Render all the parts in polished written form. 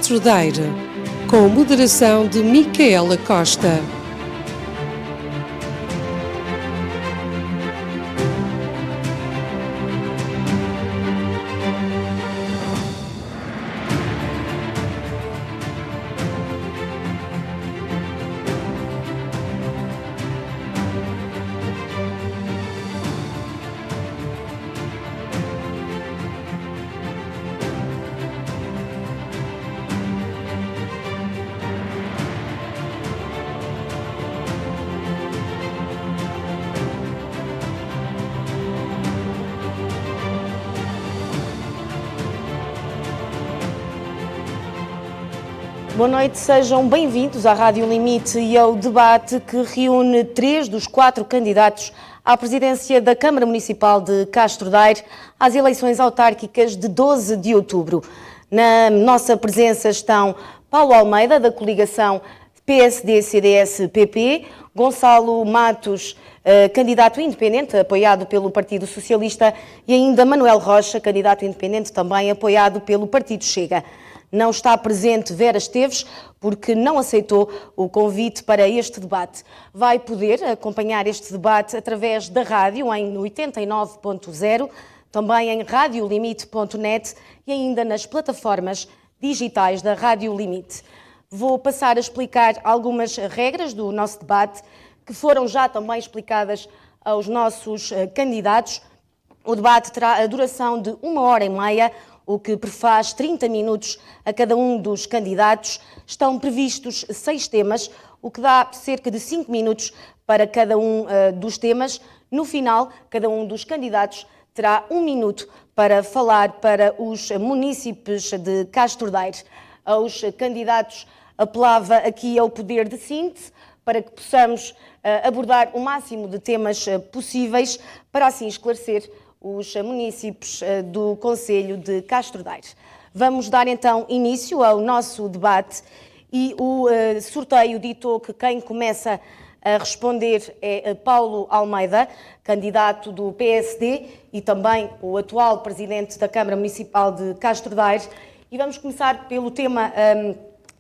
Castro Daire, com moderação de Micaela Costa. Boa noite, sejam bem-vindos à Rádio Limite e ao debate que reúne 3 dos 4 candidatos à presidência da Câmara Municipal de Castro Daire às eleições autárquicas de 12 de outubro. Na nossa presença estão Paulo Almeida, da coligação PSD-CDS-PP, Gonçalo Matos, candidato independente, apoiado pelo Partido Socialista, e ainda Manuel Rocha, candidato independente, também apoiado pelo Partido Chega. Não está presente Vera Esteves, porque não aceitou o convite para este debate. Vai poder acompanhar este debate através da rádio em 89.0, também em radiolimite.net e ainda nas plataformas digitais da Rádio Limite. Vou passar a explicar algumas regras do nosso debate, que foram já também explicadas aos nossos candidatos. O debate terá a duração de 1h30, o que prefaz 30 minutos a cada um dos candidatos. Estão previstos 6 temas, o que dá cerca de 5 minutos para cada um dos temas. No final, cada um dos candidatos terá 1 minuto para falar para os munícipes de Castro Daire. Aos candidatos apelava aqui ao poder de síntese, para que possamos abordar o máximo de temas possíveis, para assim esclarecer os munícipes do Concelho de Castro Daire. Vamos dar então início ao nosso debate e o sorteio ditou que quem começa a responder é Paulo Almeida, candidato do PSD e também o atual presidente da Câmara Municipal de Castro Daire. E vamos começar pelo tema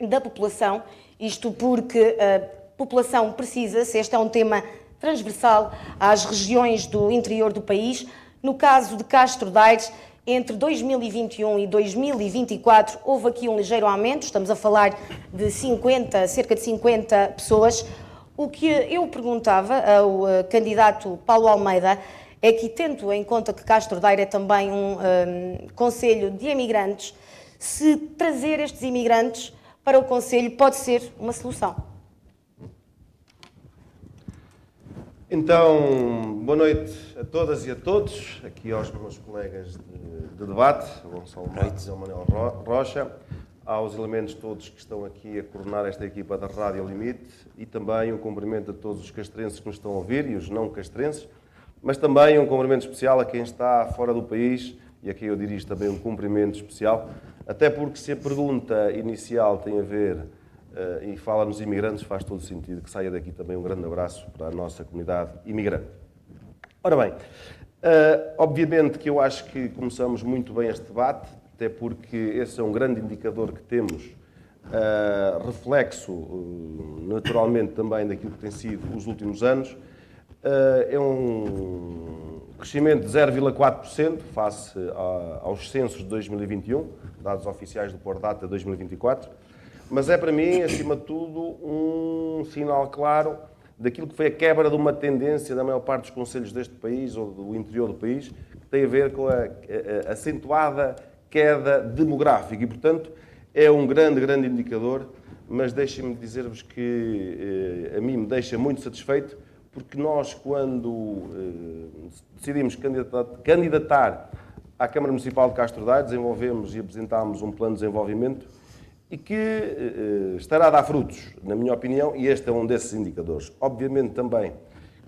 da população, isto porque a população precisa-se, este é um tema transversal às regiões do interior do país. No caso de Castro Daire, entre 2021 e 2024, houve aqui um ligeiro aumento, estamos a falar de cerca de 50 pessoas. O que eu perguntava ao candidato Paulo Almeida é que, tendo em conta que Castro Daire é também um concelho de imigrantes, se trazer estes imigrantes para o concelho pode ser uma solução. Então, boa noite a todas e a todos, aqui aos meus colegas de debate, ao Gonçalo Matos e ao Manuel Rocha, aos elementos todos que estão aqui a coordenar esta equipa da Rádio Limite e também um cumprimento a todos os castrenses que nos estão a ouvir e os não castrenses, mas também um cumprimento especial a quem está fora do país e a quem eu dirijo também um cumprimento especial, até porque se a pergunta inicial tem a ver e fala nos imigrantes, faz todo o sentido que saia daqui também um grande abraço para a nossa comunidade imigrante. Ora bem, obviamente que eu acho que começamos muito bem este debate, até porque esse é um grande indicador que temos, reflexo naturalmente também daquilo que tem sido os últimos anos. É um crescimento de 0,4% face aos censos de 2021, dados oficiais do Pordata 2024. Mas é para mim, acima de tudo, um sinal claro daquilo que foi a quebra de uma tendência da maior parte dos concelhos deste país, ou do interior do país, que tem a ver com a acentuada queda demográfica. E, portanto, é um grande indicador, mas deixem-me dizer-vos que a mim me deixa muito satisfeito, porque nós, quando decidimos candidatar à Câmara Municipal de Castro Daire, desenvolvemos e apresentámos um plano de desenvolvimento e que estará a dar frutos, na minha opinião, e este é um desses indicadores. Obviamente também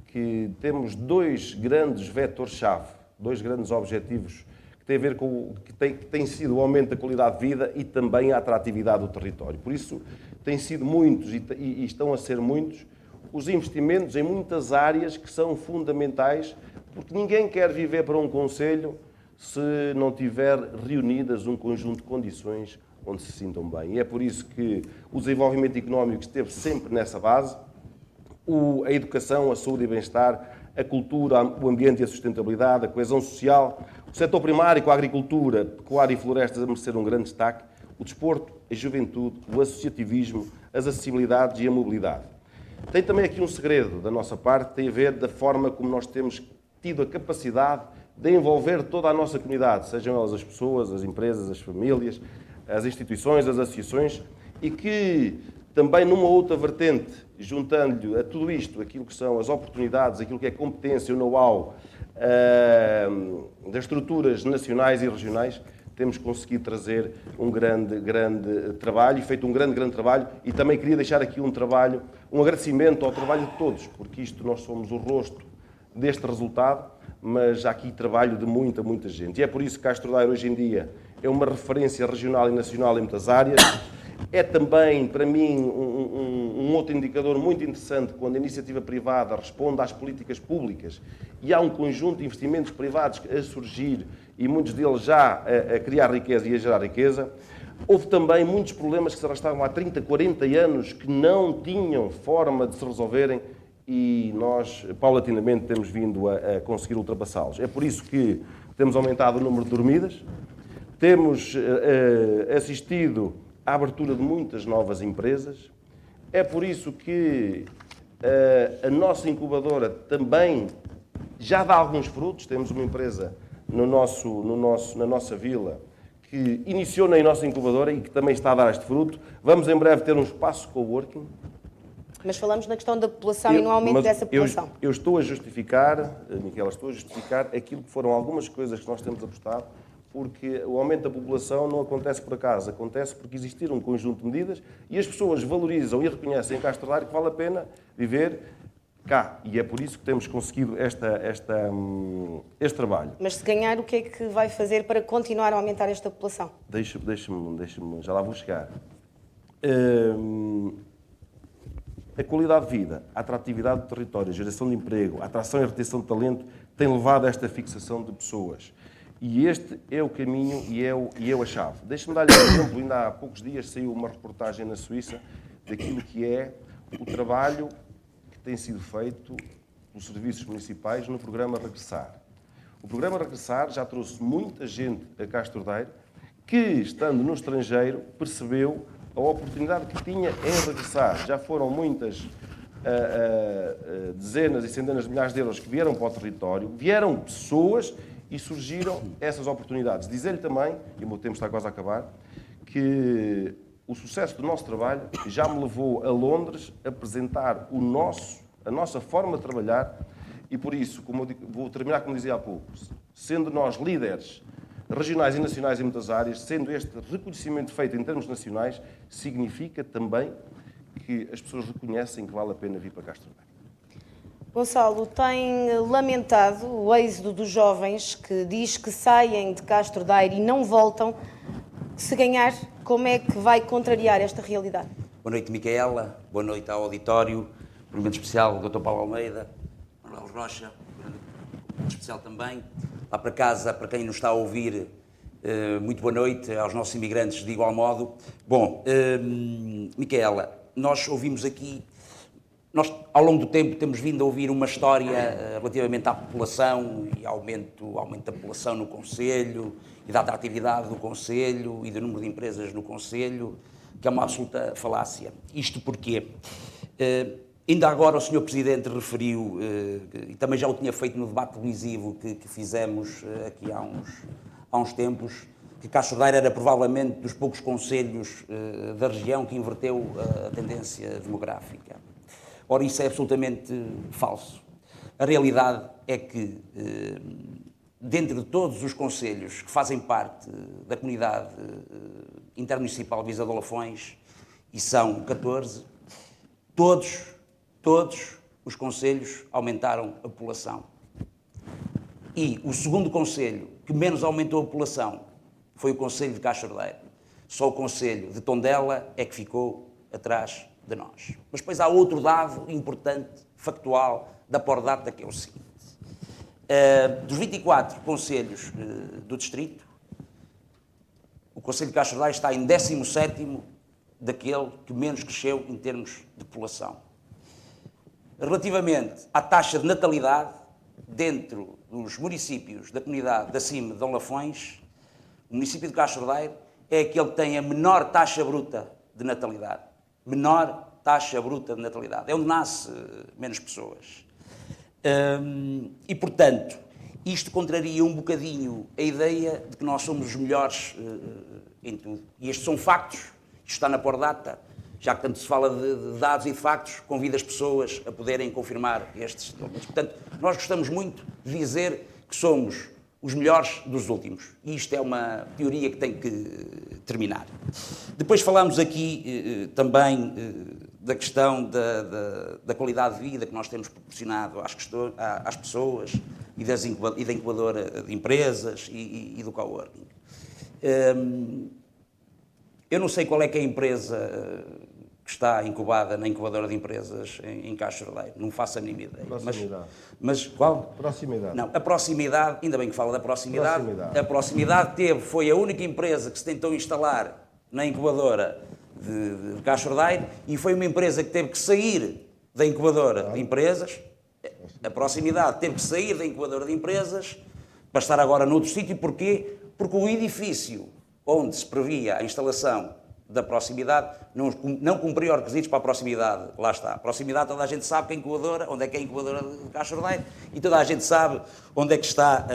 que temos 2 grandes vetores-chave, 2 grandes objetivos que têm a ver com o que tem sido o aumento da qualidade de vida e também a atratividade do território. Por isso, têm sido muitos e estão a ser muitos os investimentos em muitas áreas que são fundamentais, porque ninguém quer viver para um concelho se não tiver reunidas um conjunto de condições onde se sintam bem. E é por isso que o desenvolvimento económico esteve sempre nessa base, a educação, a saúde e bem-estar, a cultura, o ambiente e a sustentabilidade, a coesão social, o setor primário, com a agricultura, pecuária e florestas a merecer um grande destaque, o desporto, a juventude, o associativismo, as acessibilidades e a mobilidade. Tem também aqui um segredo da nossa parte, tem a ver da forma como nós temos tido a capacidade de envolver toda a nossa comunidade, sejam elas as pessoas, as empresas, as famílias, as instituições, as associações, e que também numa outra vertente, juntando-lhe a tudo isto, aquilo que são as oportunidades, aquilo que é competência, o know-how das estruturas nacionais e regionais, temos conseguido trazer um grande trabalho e feito um grande trabalho. E também queria deixar aqui um agradecimento ao trabalho de todos, porque isto nós somos o rosto deste resultado, mas há aqui trabalho de muita gente. E é por isso que Castro Daire hoje em dia é uma referência regional e nacional em muitas áreas. É também, para mim, um outro indicador muito interessante quando a iniciativa privada responde às políticas públicas e há um conjunto de investimentos privados a surgir e muitos deles já a criar riqueza e a gerar riqueza. Houve também muitos problemas que se arrastavam há 30, 40 anos que não tinham forma de se resolverem e nós, paulatinamente, temos vindo a conseguir ultrapassá-los. É por isso que temos aumentado o número de dormidas, temos assistido à abertura de muitas novas empresas. É por isso que a nossa incubadora também já dá alguns frutos. Temos uma empresa na nossa vila que iniciou na nossa incubadora e que também está a dar este fruto. Vamos em breve ter um espaço coworking. Mas falamos na questão da população e no aumento dessa população. Eu estou a justificar, Miquela, aquilo que foram algumas coisas que nós temos apostado, porque o aumento da população não acontece por acaso, acontece porque existiram um conjunto de medidas e as pessoas valorizam e reconhecem em Castro Daire que vale a pena viver cá. E é por isso que temos conseguido este trabalho. Mas se ganhar, o que é que vai fazer para continuar a aumentar esta população? Deixe-me, já lá vou chegar. A qualidade de vida, a atratividade do território, a geração de emprego, a atração e a retenção de talento tem levado a esta fixação de pessoas. E este é o caminho e é a chave. Deixe-me dar-lhe um exemplo. Ainda há poucos dias saiu uma reportagem na Suíça daquilo que é o trabalho que tem sido feito pelos serviços municipais no programa Regressar. O programa Regressar já trouxe muita gente a Castro Daire que, estando no estrangeiro, percebeu a oportunidade que tinha em regressar. Já foram muitas dezenas e centenas de milhares de euros que vieram para o território, vieram pessoas e surgiram essas oportunidades. Dizer-lhe também, e o meu tempo está quase a acabar, que o sucesso do nosso trabalho já me levou a Londres a apresentar a nossa forma de trabalhar e por isso, como eu digo, vou terminar como dizia há pouco, sendo nós líderes regionais e nacionais em muitas áreas, sendo este reconhecimento feito em termos nacionais, significa também que as pessoas reconhecem que vale a pena vir para Castro Daire. Gonçalo, tem lamentado o êxodo dos jovens que diz que saem de Castro Daire e não voltam. Se ganhar, como é que vai contrariar esta realidade? Boa noite, Micaela. Boa noite ao auditório. Cumprimento especial ao Dr. Paulo Almeida, Manuel Rocha, cumprimento especial também. Lá para casa, para quem nos está a ouvir, muito boa noite. Aos nossos imigrantes, de igual modo. Bom, Micaela, nós ouvimos aqui... Nós, ao longo do tempo, temos vindo a ouvir uma história relativamente à população e aumento da população no Conselho e da atratividade do Conselho e do número de empresas no Conselho, que é uma absoluta falácia. Isto porquê? Ainda agora o Sr. Presidente referiu, e também já o tinha feito no debate televisivo que fizemos aqui há uns tempos, que Castro Daire era provavelmente dos poucos concelhos da região que inverteu a tendência demográfica. Ora, isso é absolutamente falso. A realidade é que, dentro de todos os concelhos que fazem parte da comunidade intermunicipal de Visa de Olafões, e são 14, todos os concelhos aumentaram a população. E o segundo concelho que menos aumentou a população foi o concelho de Castro Daire. Só o concelho de Tondela é que ficou atrás de nós. Mas depois há outro dado importante, factual, da Pordata, que é o seguinte. Dos 24 concelhos do distrito, o Concelho de Castro Daire está em 17º daquele que menos cresceu em termos de população. Relativamente à taxa de natalidade, dentro dos municípios da comunidade de Acima de Dom Lafões, o município de Castro Daire é aquele que tem a menor taxa bruta de natalidade. Menor taxa bruta de natalidade. É onde nasce menos pessoas. E, portanto, isto contraria um bocadinho a ideia de que nós somos os melhores em tudo. E estes são factos. Isto está na Pordata. Já que tanto se fala de dados e de factos, convido as pessoas a poderem confirmar estes elementos. Portanto, nós gostamos muito de dizer que somos os melhores dos últimos. E isto é uma teoria que tem que terminar. Depois falamos aqui também da questão da qualidade de vida que nós temos proporcionado às pessoas e da incubadora de empresas e do coworking. Eu não sei qual é que é a empresa que está incubada na incubadora de empresas em Castro Daire, não faço a mínima ideia. Proximidade. Mas qual? Proximidade. Não, a proximidade, ainda bem que fala da proximidade. A proximidade foi a única empresa que se tentou instalar na incubadora de Castro Daire e foi uma empresa que teve que sair da incubadora de empresas. A proximidade teve que sair da incubadora de empresas para estar agora noutro sítio. Porquê? Porque o edifício onde se previa a instalação da proximidade não cumpria os requisitos para a proximidade. Lá está. A proximidade, toda a gente sabe que a incubadora, onde é que é a incubadora de Castro Daire, e toda a gente sabe onde é que está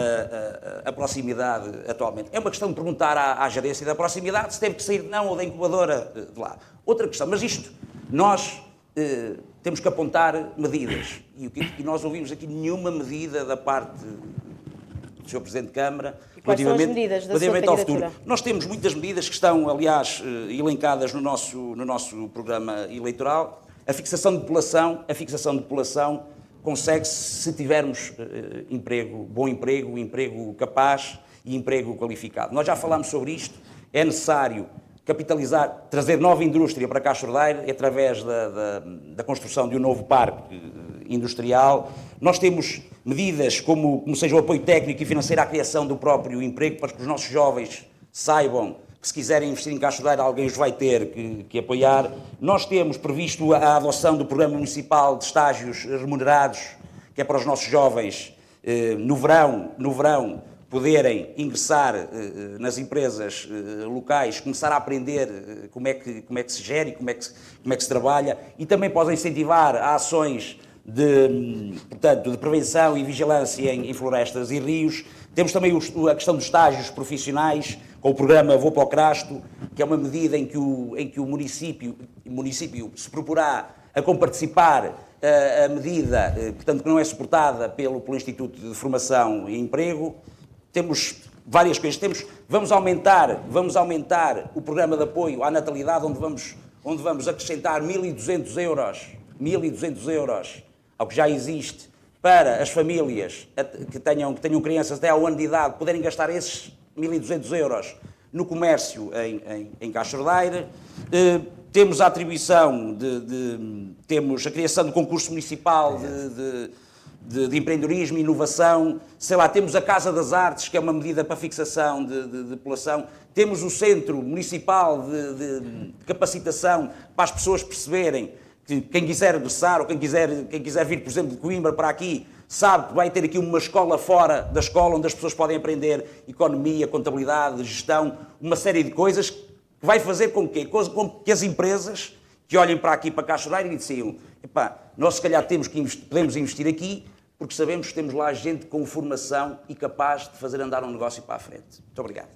a proximidade atualmente. É uma questão de perguntar à gerência da proximidade se teve que sair não ou da incubadora de lá. Outra questão, mas isto, nós temos que apontar medidas. E nós ouvimos aqui nenhuma medida da parte do Sr. Presidente de Câmara relativamente ao futuro. Nós temos muitas medidas que estão, aliás, elencadas no nosso programa eleitoral. A fixação de população consegue-se se tivermos bom emprego capaz e emprego qualificado. Nós já falámos sobre isto. É necessário capitalizar, trazer nova indústria para Castro Daire através da construção de um novo parque industrial. Nós temos medidas como seja o apoio técnico e financeiro à criação do próprio emprego, para que os nossos jovens saibam que se quiserem investir em Castro Daire, alguém os vai ter que apoiar. Nós temos previsto a adoção do Programa Municipal de Estágios Remunerados, que é para os nossos jovens, no verão poderem ingressar nas empresas locais, começar a aprender como é que se gera e como é que se trabalha, e também podem incentivar a ações de prevenção e vigilância em florestas e rios. Temos também a questão dos estágios profissionais, com o programa Vou para o Crasto, que é uma medida em que o município se proporá a comparticipar a medida, portanto, que não é suportada pelo Instituto de Formação e Emprego. Temos várias coisas. Vamos aumentar o programa de apoio à natalidade, onde vamos acrescentar 1.200 euros ao que já existe, para as famílias que tenham crianças até ao ano de idade poderem gastar esses 1.200 euros no comércio em Castro Daire. Temos a atribuição temos a criação do concurso municipal de empreendedorismo e inovação, temos a Casa das Artes, que é uma medida para fixação de população, temos o Centro Municipal de Capacitação para as pessoas perceberem que quem quiser regressar ou quem quiser vir, por exemplo, de Coimbra para aqui, sabe que vai ter aqui uma escola fora da escola onde as pessoas podem aprender economia, contabilidade, gestão, uma série de coisas que vai fazer com que as empresas que olhem para aqui, para Castro Daire, e diziam, nós se calhar podemos investir aqui porque sabemos que temos lá gente com formação e capaz de fazer andar um negócio para a frente. Muito obrigado.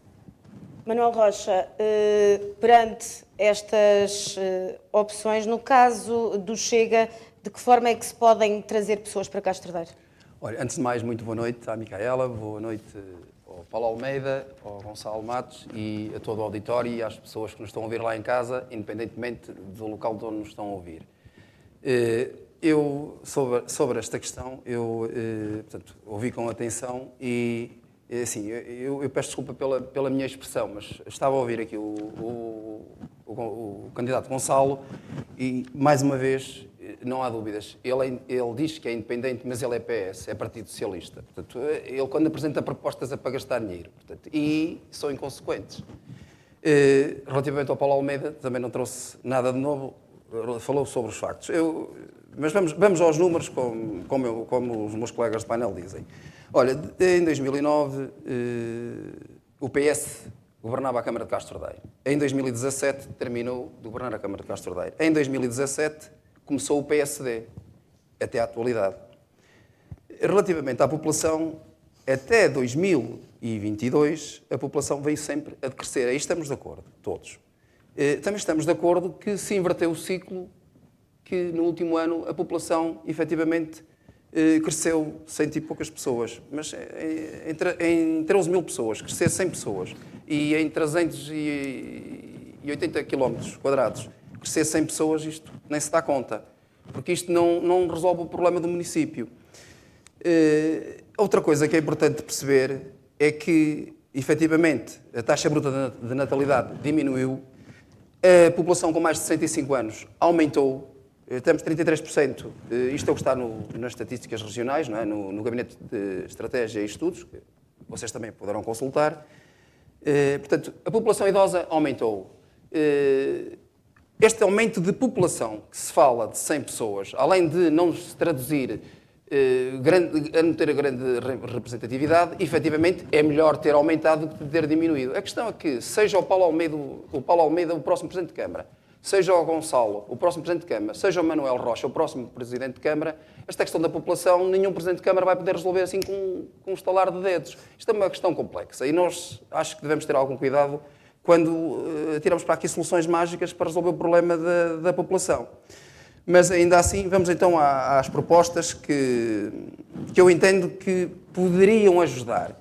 Manuel Rocha, perante estas opções, no caso do Chega, de que forma é que se podem trazer pessoas para Castro Daire? Olha, antes de mais, muito boa noite à Micaela, boa noite ao Paulo Almeida, ao Gonçalo Matos e a todo o auditório e às pessoas que nos estão a ouvir lá em casa, independentemente do local de onde nos estão a ouvir. Sobre esta questão, portanto, ouvi com atenção e, assim, eu peço desculpa pela minha expressão, mas estava a ouvir aqui o candidato Gonçalo e, mais uma vez, não há dúvidas, ele diz que é independente, mas ele é PS, é Partido Socialista. Portanto, ele, quando apresenta propostas, é para gastar dinheiro, portanto, e são inconsequentes. Relativamente ao Paulo Almeida, também não trouxe nada de novo, falou sobre os factos. Mas vamos aos números, como os meus colegas de painel dizem. Olha, em 2009, o PS governava a Câmara de Castro Daire. Em 2017, terminou de governar a Câmara de Castro Daire. Em 2017, começou o PSD, até à atualidade. Relativamente à população, até 2022, a população veio sempre a decrescer. Aí estamos de acordo, todos. Também estamos de acordo que se inverteu o ciclo, que no último ano a população, efetivamente, cresceu 100 e poucas pessoas. Mas em 13 mil pessoas, crescer 100 pessoas. E em 380 km quadrados, crescer 100 pessoas, isto nem se dá conta. Porque isto não resolve o problema do município. Outra coisa que é importante perceber é que, efetivamente, a taxa bruta de natalidade diminuiu, a população com mais de 65 anos aumentou, temos 33%, isto é o que está nas estatísticas regionais, não é? no Gabinete de Estratégia e Estudos, que vocês também poderão consultar. Portanto, a população idosa aumentou. Este aumento de população que se fala de 100 pessoas, além de não se traduzir a não ter grande representatividade, efetivamente é melhor ter aumentado do que ter diminuído. A questão é que, seja o Paulo Almeida o próximo Presidente de Câmara, seja o Gonçalo o próximo Presidente de Câmara, seja o Manuel Rocha o próximo Presidente de Câmara, esta questão da população, nenhum Presidente de Câmara vai poder resolver assim com um estalar de dedos. Isto é uma questão complexa e nós acho que devemos ter algum cuidado quando tiramos para aqui soluções mágicas para resolver o problema da população. Mas ainda assim, vamos então às propostas que eu entendo que poderiam ajudar.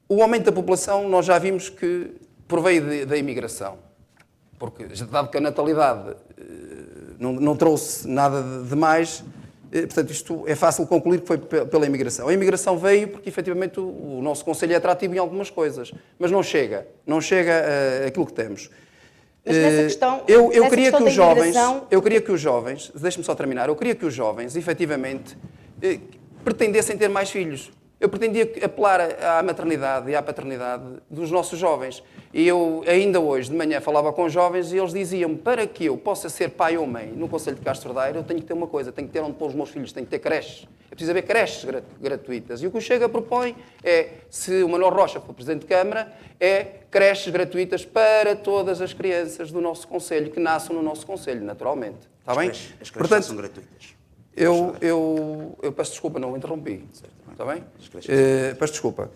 O aumento da população, nós já vimos que proveio da imigração, porque, dado que a natalidade não trouxe nada de mais, portanto, isto é fácil concluir que foi pela imigração. A imigração veio porque, efetivamente, o nosso Conselho é atrativo em algumas coisas, mas não chega àquilo que temos. Mas nessa questão, eu queria que os jovens, deixe-me só terminar, eu queria que os jovens, efetivamente, pretendessem ter mais filhos. Eu pretendia apelar à maternidade e à paternidade dos nossos jovens. E eu, ainda hoje, de manhã, falava com jovens e eles diziam-me, para que eu possa ser pai ou mãe no Conselho de Castro Daire, eu tenho que ter uma coisa, tenho que ter onde pôr os meus filhos, tenho que ter creches. É preciso haver creches gratuitas. E o que o Chega propõe é, se o Manuel Rocha for Presidente de Câmara, é creches gratuitas para todas as crianças do nosso Conselho, que nasçam no nosso Conselho, naturalmente. Está bem? As creches são gratuitas. Eu peço desculpa, não o interrompi. Está bem? Peço desculpa.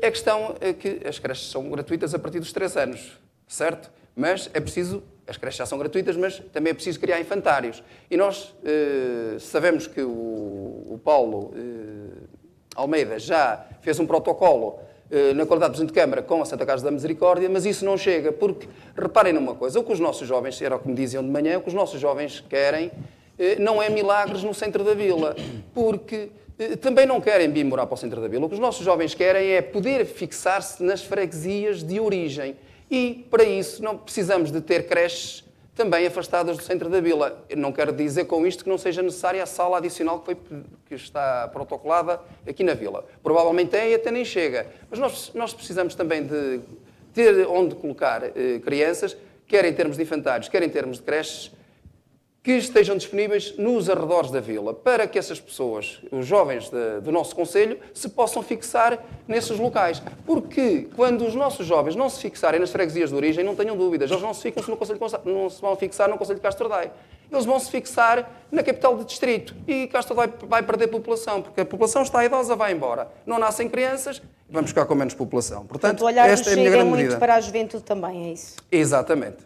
A questão é que as creches são gratuitas a partir dos 3 anos, certo? Mas é preciso, as creches já são gratuitas, mas também é preciso criar infantários. E nós sabemos que o Paulo Almeida já fez um protocolo na qualidade de Presidente de Câmara com a Santa Casa da Misericórdia, mas isso não chega, porque, reparem numa coisa, o que os nossos jovens, era o que me diziam de manhã, o que os nossos jovens querem não é milagres no centro da vila, porque também não querem vir morar para o centro da vila. O que os nossos jovens querem é poder fixar-se nas freguesias de origem. E, para isso, não precisamos de ter creches também afastadas do centro da vila. Eu não quero dizer com isto que não seja necessária a sala adicional que está protocolada aqui na vila. Provavelmente é e até nem chega. Mas nós precisamos também de ter onde colocar crianças, quer em termos de infantários, quer em termos de creches, que estejam disponíveis nos arredores da vila, para que essas pessoas, os jovens do nosso Conselho, se possam fixar nesses locais. Porque quando os nossos jovens não se fixarem nas freguesias de origem, não tenham dúvidas, eles não se vão fixar no Conselho de Castro Daire. Eles vão se fixar na capital do distrito. E Castro Daire vai perder população, porque a população está idosa, vai embora. Não nascem crianças, vamos ficar com menos população. Portanto, esta é a minha grande medida. Muito para a juventude também, é isso? Exatamente.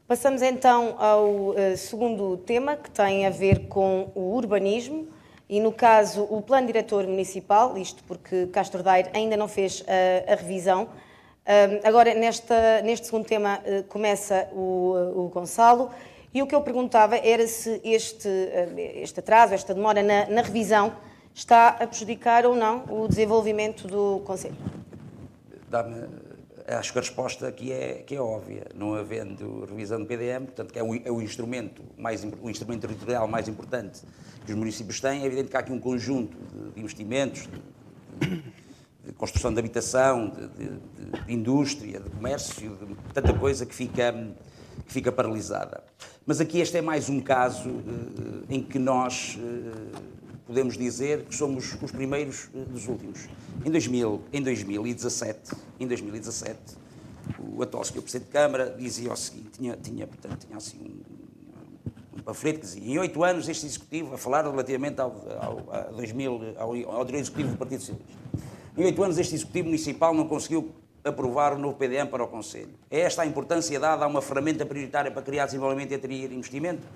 Passamos então ao segundo tema, que tem a ver com o urbanismo e, no caso, o Plano Diretor Municipal, isto porque Castro Daire ainda não fez a revisão. Agora, neste segundo tema, começa o Gonçalo, e o que eu perguntava era se este atraso, esta demora na revisão, está a prejudicar ou não o desenvolvimento do Conselho. Acho que a resposta aqui é óbvia. Não havendo revisão do PDM, portanto, que é o instrumento territorial mais importante que os municípios têm, é evidente que há aqui um conjunto de investimentos, de construção de habitação, de indústria, de comércio, de tanta coisa que fica paralisada. Mas aqui este é mais um caso em que nós podemos dizer que somos os primeiros dos últimos. Em 2017, o atual Sr. Presidente de Câmara dizia o seguinte, tinha assim um panfleto que dizia: em 8 anos este Executivo, a falar relativamente ao Executivo do Partido Socialista, em 8 anos este Executivo Municipal não conseguiu aprovar o novo PDM para o Conselho. É esta a importância dada a uma ferramenta prioritária para criar desenvolvimento e atrair investimento?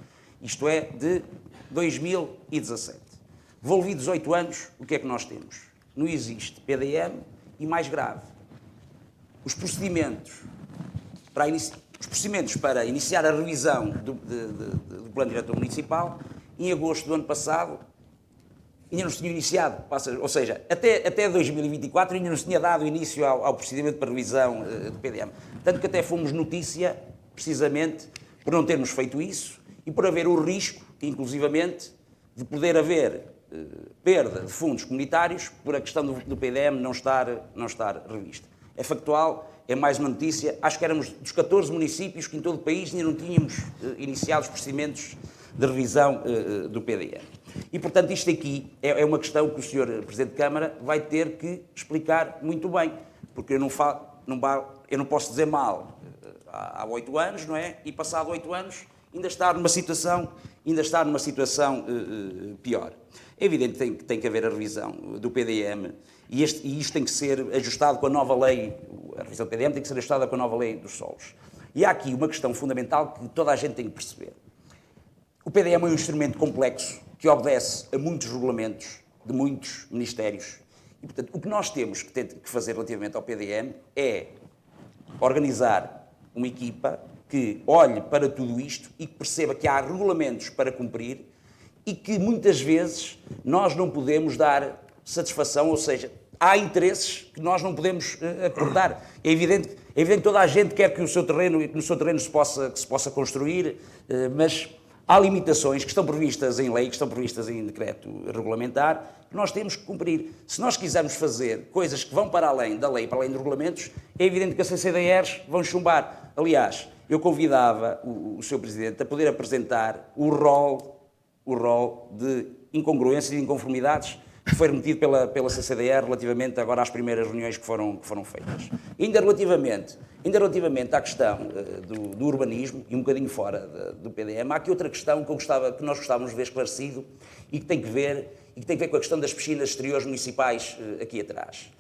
Isto é, de 2017. Envolvidos 8 anos, o que é que nós temos? Não existe PDM e, mais grave, os procedimentos para iniciar a revisão do Plano Diretor Municipal, em agosto do ano passado, ainda não se tinha iniciado, ou seja, até 2024 ainda não se tinha dado início ao procedimento para revisão do PDM. Tanto que até fomos notícia, precisamente, por não termos feito isso e por haver o risco, inclusivamente, de poder haver perda de fundos comunitários por a questão do PDM não estar revista. É factual, é mais uma notícia. Acho que éramos dos 14 municípios que em todo o país ainda não tínhamos iniciado os procedimentos de revisão do PDM. E, portanto, isto aqui é uma questão que o Sr. Presidente de Câmara vai ter que explicar muito bem, porque eu não posso dizer mal há 8 anos, não é? E passado 8 anos ainda está numa situação pior. É evidente que tem que haver a revisão do PDM e isto tem que ser ajustado com a nova lei, a revisão do PDM tem que ser ajustada com a nova lei dos solos. E há aqui uma questão fundamental que toda a gente tem que perceber. O PDM é um instrumento complexo que obedece a muitos regulamentos de muitos ministérios e, portanto, o que nós temos que fazer relativamente ao PDM é organizar uma equipa que olhe para tudo isto e que perceba que há regulamentos para cumprir e que muitas vezes nós não podemos dar satisfação, ou seja, há interesses que nós não podemos acordar. É evidente que toda a gente quer que no seu terreno se possa construir, mas há limitações que estão previstas em lei, que estão previstas em decreto regulamentar, que nós temos que cumprir. Se nós quisermos fazer coisas que vão para além da lei, para além dos regulamentos, é evidente que as CCDRs vão chumbar. Aliás, eu convidava o Sr. Presidente a poder apresentar o rol de incongruências e inconformidades que foi remetido pela CCDR relativamente agora às primeiras reuniões que foram feitas. Ainda relativamente à questão do urbanismo, e um bocadinho fora do PDM, há aqui outra questão que nós gostávamos de ver esclarecido e que tem que ver com a questão das piscinas exteriores municipais aqui atrás.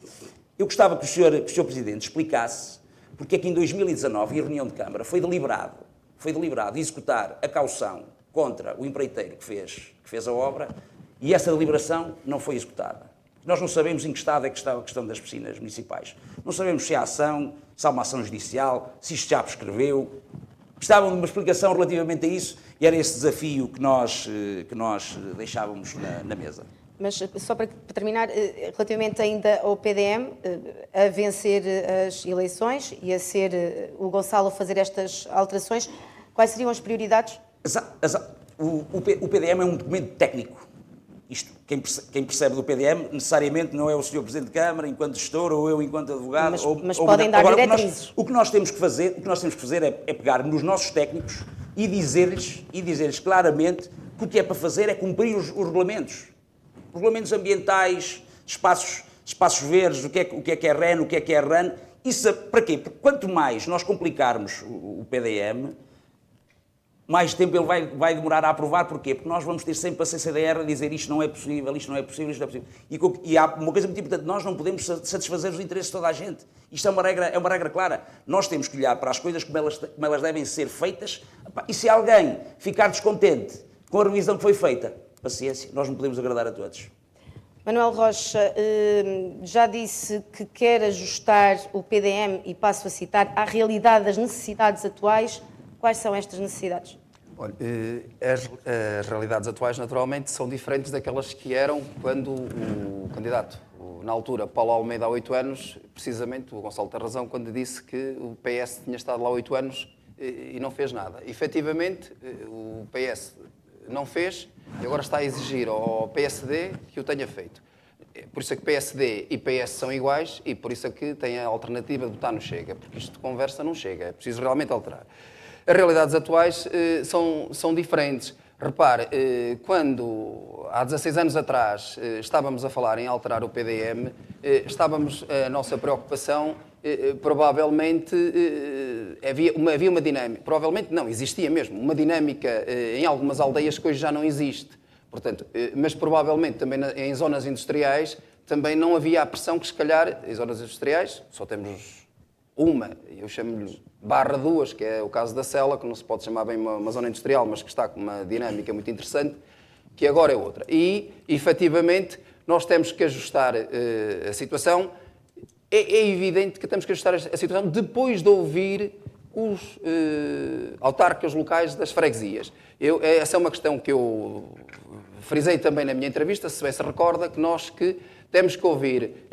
Eu gostava que o Sr. Presidente explicasse porque é que em 2019, em reunião de Câmara, foi deliberado executar a caução contra o empreiteiro que fez a obra e essa deliberação não foi executada. Nós não sabemos em que estado é que está a questão das piscinas municipais. Não sabemos se há ação, se há uma ação judicial, se isto já prescreveu. Precisavam de uma explicação relativamente a isso e era esse desafio que nós deixávamos na mesa. Mas só para terminar, relativamente ainda ao PDM, a vencer as eleições e a ser o Gonçalo a fazer estas alterações, quais seriam as prioridades? O PDM é um documento técnico. Isto, quem percebe do PDM necessariamente não é o Sr. Presidente de Câmara enquanto gestor ou eu enquanto advogado. Mas podem dar diretrizes. O que nós temos que fazer é pegar nos nossos técnicos e dizer-lhes claramente que o que é para fazer é cumprir os regulamentos. Regulamentos ambientais, espaços verdes, o que é REN, o que é RAN. Isso para quê? Porque quanto mais nós complicarmos o PDM, mais tempo ele vai demorar a aprovar. Porquê? Porque nós vamos ter sempre a CCDR a dizer isto não é possível, isto não é possível, isto não é possível. E há uma coisa muito importante, nós não podemos satisfazer os interesses de toda a gente. Isto é uma regra clara. Nós temos que olhar para as coisas como elas devem ser feitas e se alguém ficar descontente com a revisão que foi feita, paciência, nós não podemos agradar a todos. Manuel Rocha já disse que quer ajustar o PDM, e passo a citar, à realidade das necessidades atuais. Quais são estas necessidades? Olha, as realidades atuais, naturalmente, são diferentes daquelas que eram quando o candidato, na altura, Paulo Almeida, há 8 anos, precisamente, o Gonçalo tem razão, quando disse que o PS tinha estado lá 8 anos e não fez nada. Efetivamente, o PS não fez e agora está a exigir ao PSD que o tenha feito. por isso é que PSD e PS são iguais e por isso é que tem a alternativa de votar no Chega, porque isto de conversa não chega, é preciso realmente alterar. As realidades atuais são diferentes. Repare, quando há 16 anos atrás estávamos a falar em alterar o PDM, a nossa preocupação provavelmente havia uma dinâmica, provavelmente não, existia mesmo, uma dinâmica em algumas aldeias que hoje já não existe. Portanto, mas provavelmente também em zonas industriais também não havia a pressão que se calhar, em zonas industriais, só temos uma, eu chamo-lhe barra duas, que é o caso da Cela, que não se pode chamar bem uma zona industrial, mas que está com uma dinâmica muito interessante, que agora é outra. E, efetivamente, nós temos que ajustar a situação. É evidente que temos que ajustar a situação depois de ouvir os autarcas locais das freguesias. Essa é uma questão que eu frisei também na minha entrevista, se bem se recorda, que nós temos que ouvir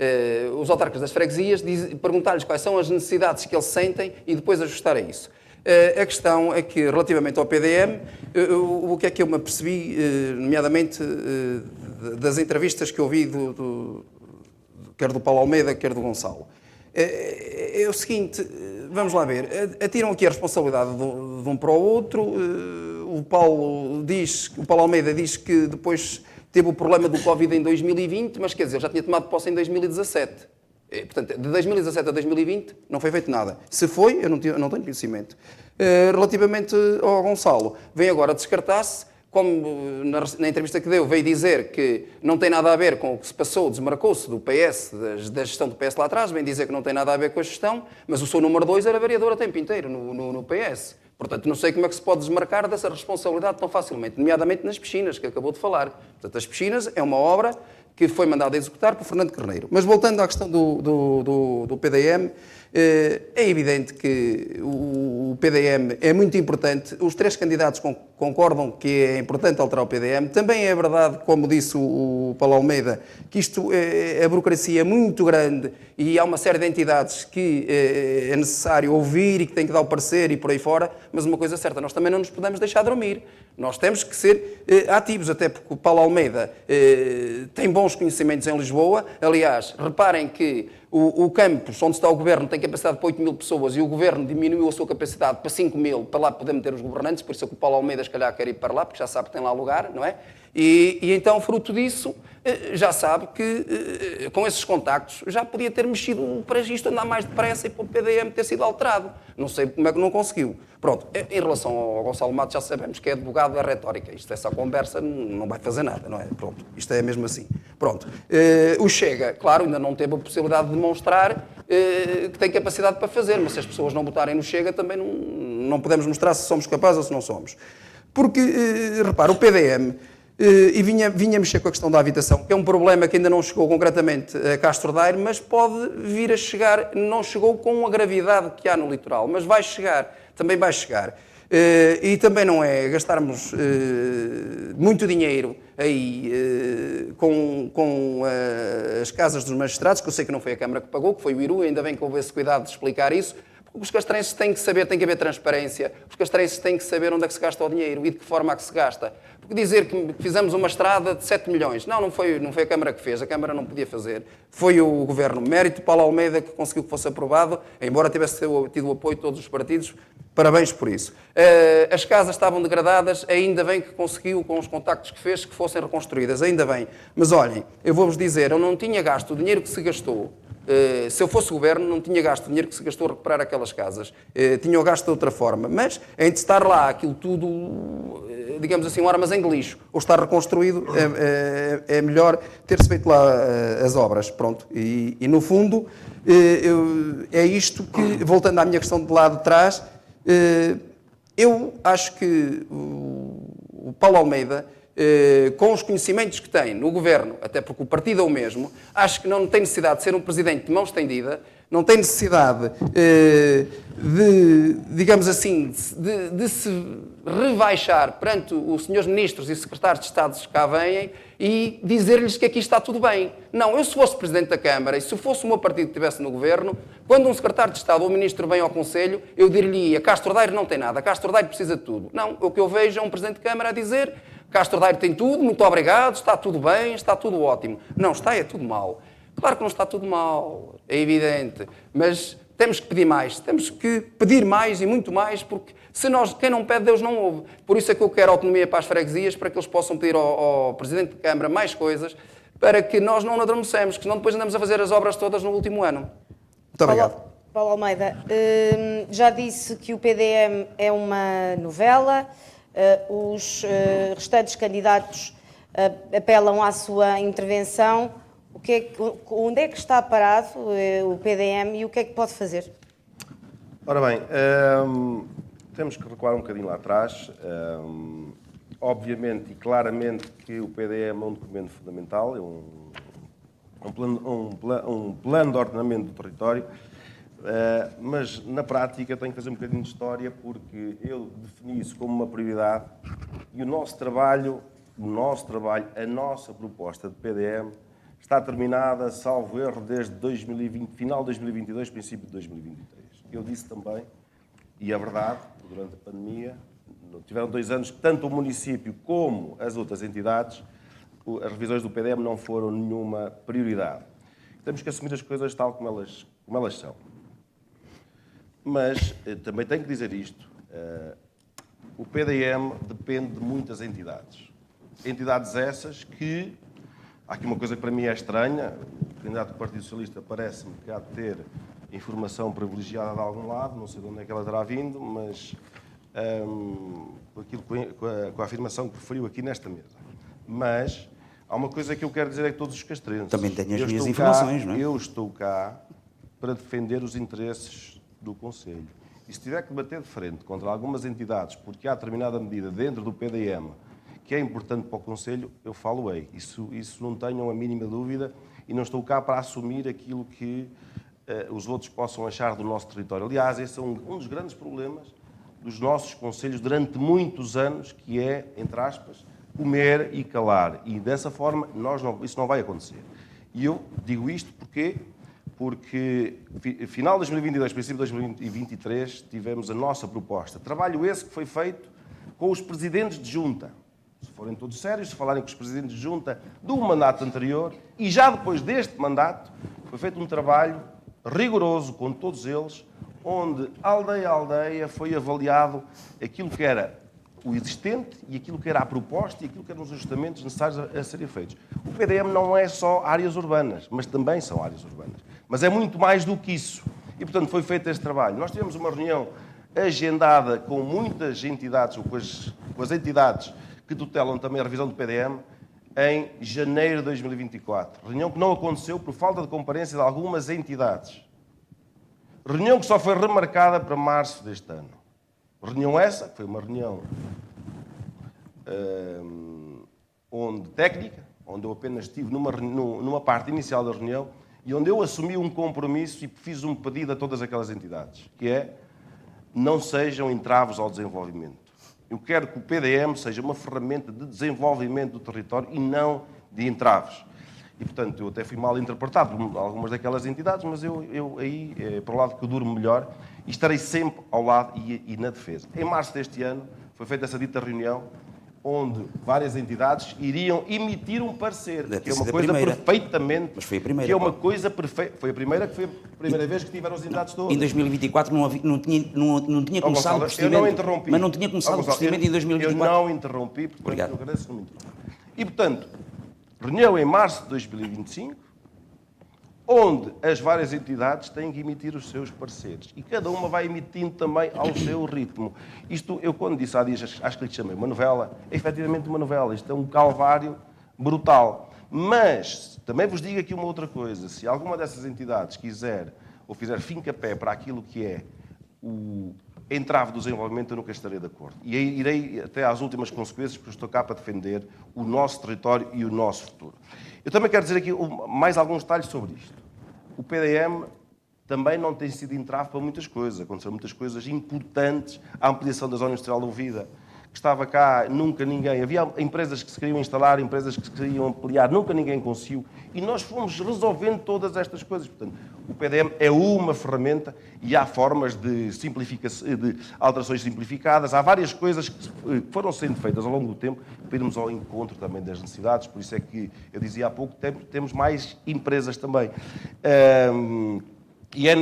os autarcas das freguesias, perguntar-lhes quais são as necessidades que eles sentem e depois ajustar a isso. A questão é que, relativamente ao PDM, o que é que eu me apercebi, nomeadamente das entrevistas que ouvi quer do Paulo Almeida, quer do Gonçalo. É o seguinte, vamos lá ver, atiram aqui a responsabilidade de um para o outro. O Paulo Almeida diz que depois teve o problema do Covid em 2020, mas quer dizer, ele já tinha tomado posse em 2017. Portanto, de 2017 a 2020 não foi feito nada. Se foi, eu não tenho conhecimento. Relativamente ao Gonçalo, vem agora descartar-se, como na entrevista que deu, veio dizer que não tem nada a ver com o que se passou, desmarcou-se do PS, da gestão do PS lá atrás, vem dizer que não tem nada a ver com a gestão, mas o seu número 2 era vereador a tempo inteiro no PS. Portanto, não sei como é que se pode desmarcar dessa responsabilidade tão facilmente, nomeadamente nas piscinas, que acabou de falar. Portanto, as piscinas é uma obra que foi mandada a executar por Fernando Carneiro. Mas voltando à questão do PDM, é evidente que o PDM é muito importante. Os três candidatos concordam que é importante alterar o PDM. Também é verdade, como disse o Paulo Almeida, que a burocracia é muito grande e há uma série de entidades que é necessário ouvir e que têm que dar o parecer e por aí fora. Mas uma coisa é certa, nós também não nos podemos deixar dormir. Nós temos que ser ativos, até porque o Paulo Almeida tem bons conhecimentos em Lisboa. Aliás, reparem que o campus onde está o Governo tem capacidade para 8.000 pessoas e o Governo diminuiu a sua capacidade para 5.000, para lá poder meter os governantes, por isso é que o Paulo Almeida, se calhar, quer ir para lá, porque já sabe que tem lá lugar, não é? E então, fruto disso, já sabe que com esses contactos já podia ter mexido para isto andar mais depressa e para o PDM ter sido alterado. Não sei como é que não conseguiu. Pronto, em relação ao Gonçalo Matos, já sabemos que é advogado da retórica. Isto, essa conversa não vai fazer nada, não é? Pronto, isto é mesmo assim. Pronto. O Chega, claro, ainda não teve a possibilidade de demonstrar que tem capacidade para fazer, mas se as pessoas não votarem no Chega, também não podemos mostrar se somos capazes ou se não somos. Porque, repara, o PDM e vinha mexer com a questão da habitação, que é um problema que ainda não chegou concretamente a Castro Daire, mas pode vir a chegar, não chegou com a gravidade que há no litoral, mas vai chegar, também vai chegar. E também não é gastarmos muito dinheiro aí com as casas dos magistrados, que eu sei que não foi a Câmara que pagou, que foi o IRU, ainda bem que houve esse cuidado de explicar isso. Os castrenses têm que saber, tem que haver transparência, os castrenses têm que saber onde é que se gasta o dinheiro e de que forma é que se gasta. Porque dizer que fizemos uma estrada de 7 milhões, não foi a Câmara que fez, a Câmara não podia fazer, foi o Governo. Mérito Paulo Almeida que conseguiu que fosse aprovado, embora tivesse tido o apoio de todos os partidos, parabéns por isso. As casas estavam degradadas, ainda bem que conseguiu, com os contactos que fez, que fossem reconstruídas, ainda bem. Mas olhem, eu vou-vos dizer, eu não tinha gasto o dinheiro que se gastou. Se eu fosse governo, não tinha gasto o dinheiro que se gastou a recuperar aquelas casas. Tinha-o gasto de outra forma. Mas, em de estar lá aquilo tudo, digamos assim, um armazém de lixo, ou estar reconstruído, é melhor ter-se feito lá as obras. Pronto. E no fundo, é isto que, voltando à minha questão de lá de trás, eu acho que o Paulo Almeida, com os conhecimentos que tem no Governo, até porque o partido é o mesmo, acho que não tem necessidade de ser um presidente de mão estendida, não tem necessidade digamos assim, de se rebaixar perante os senhores ministros e secretários de Estado que cá vêm e dizer-lhes que aqui está tudo bem. Não, eu se fosse Presidente da Câmara e se fosse o meu partido que estivesse no Governo, quando um secretário de Estado ou um ministro vem ao Conselho, eu diria, Castro Daire não tem nada, Castro Daire precisa de tudo. Não, o que eu vejo é um Presidente de Câmara a dizer Castro Daire tem tudo, muito obrigado, está tudo bem, está tudo ótimo. Não, é tudo mal. Claro que não está tudo mal, é evidente, mas temos que pedir mais, temos que pedir mais e muito mais, porque quem não pede, Deus não ouve. Por isso é que eu quero autonomia para as freguesias, para que eles possam pedir ao Presidente de Câmara mais coisas, para que nós não adormecemos, que senão depois andamos a fazer as obras todas no último ano. Muito obrigado. Paulo Almeida, já disse que o PDM é uma novela, os restantes candidatos apelam à sua intervenção. Onde é que está parado o PDM e o que é que pode fazer? Ora bem, temos que recuar um bocadinho lá atrás. Obviamente e claramente que o PDM é um documento fundamental, é um plano de ordenamento do território, mas na prática tenho que fazer um bocadinho de história, porque eu defini isso como uma prioridade e o nosso trabalho, a nossa proposta de PDM está terminada, salvo erro, desde 2020, final de 2022, princípio de 2023. Eu disse também, e é verdade, durante a pandemia, tiveram 2 anos que tanto o município como as outras entidades, as revisões do PDM não foram nenhuma prioridade. Temos que assumir as coisas tal como elas são. Mas também tenho que dizer isto, o PDM depende de muitas entidades. Entidades essas que, há aqui uma coisa que para mim é estranha, o candidato do Partido Socialista parece-me que há de ter informação privilegiada de algum lado, não sei de onde é que ela terá vindo, mas com a afirmação que preferiu aqui nesta mesa. Mas há uma coisa que eu quero dizer é que todos os castrenses... Também tenho as minhas informações, não é? Eu estou cá para defender os interesses do Conselho. E se tiver que bater de frente contra algumas entidades, porque há determinada medida dentro do PDM que é importante para o Conselho, eu falo-ei. Isso não tenham a mínima dúvida e não estou cá para assumir aquilo que os outros possam achar do nosso território. Aliás, esse é um dos grandes problemas dos nossos conselhos durante muitos anos, que é, entre aspas, comer e calar. E dessa forma isso não vai acontecer. E eu digo isto porque final de 2022, princípio de 2023, tivemos a nossa proposta. Trabalho esse que foi feito com os presidentes de junta. Se forem todos sérios, se falarem com os presidentes de junta do mandato anterior, e já depois deste mandato, foi feito um trabalho rigoroso com todos eles, onde aldeia a aldeia foi avaliado aquilo que era o existente e aquilo que era a proposta e aquilo que eram os ajustamentos necessários a serem feitos. O PDM não é só áreas urbanas, mas também são áreas urbanas. Mas é muito mais do que isso. E, portanto, foi feito este trabalho. Nós tivemos uma reunião agendada com muitas entidades, ou com as entidades que tutelam também a revisão do PDM, em janeiro de 2024. Reunião que não aconteceu por falta de comparência de algumas entidades. Reunião que só foi remarcada para março deste ano. Reunião essa, que foi uma reunião técnica, onde eu apenas estive numa parte inicial da reunião e onde eu assumi um compromisso e fiz um pedido a todas aquelas entidades, que é: não sejam entraves ao desenvolvimento. Eu quero que o PDM seja uma ferramenta de desenvolvimento do território e não de entraves. E, portanto, eu até fui mal interpretado por algumas daquelas entidades, mas eu aí é para o lado que eu durmo melhor e estarei sempre ao lado e na defesa. Em março deste ano foi feita essa dita reunião, onde várias entidades iriam emitir um parecer, que é uma coisa perfeitamente... Mas foi a primeira. Que é uma coisa perfeita. Foi a primeira vez que tiveram as entidades todas. Em 2024 não tinha começado o procedimento. Eu não interrompi. Mas não tinha começado o procedimento em 2024. Eu não interrompi, porque eu agradeço que não me interrompi. E, portanto, reunião em março de 2025, onde as várias entidades têm que emitir os seus pareceres. E cada uma vai emitindo também ao seu ritmo. Isto, eu quando disse há dias, acho que lhe chamei uma novela, é efetivamente uma novela. Isto é um calvário brutal. Mas, também vos digo aqui uma outra coisa. Se alguma dessas entidades quiser ou fizer fim-capé para aquilo que é o entrave do desenvolvimento, eu nunca estarei de acordo. E aí irei até às últimas consequências, porque estou cá para defender o nosso território e o nosso futuro. Eu também quero dizer aqui mais alguns detalhes sobre isto. O PDM também não tem sido entrave para muitas coisas. Aconteceram muitas coisas importantes. A ampliação da zona industrial de Ouvida, que estava cá, nunca ninguém. Havia empresas que se queriam instalar, empresas que se queriam ampliar, nunca ninguém conseguiu. E nós fomos resolvendo todas estas coisas. Portanto, o PDM é uma ferramenta e há formas de alterações simplificadas. Há várias coisas que foram sendo feitas ao longo do tempo para irmos ao encontro também das necessidades. Por isso é que eu dizia há pouco, temos mais empresas também. E é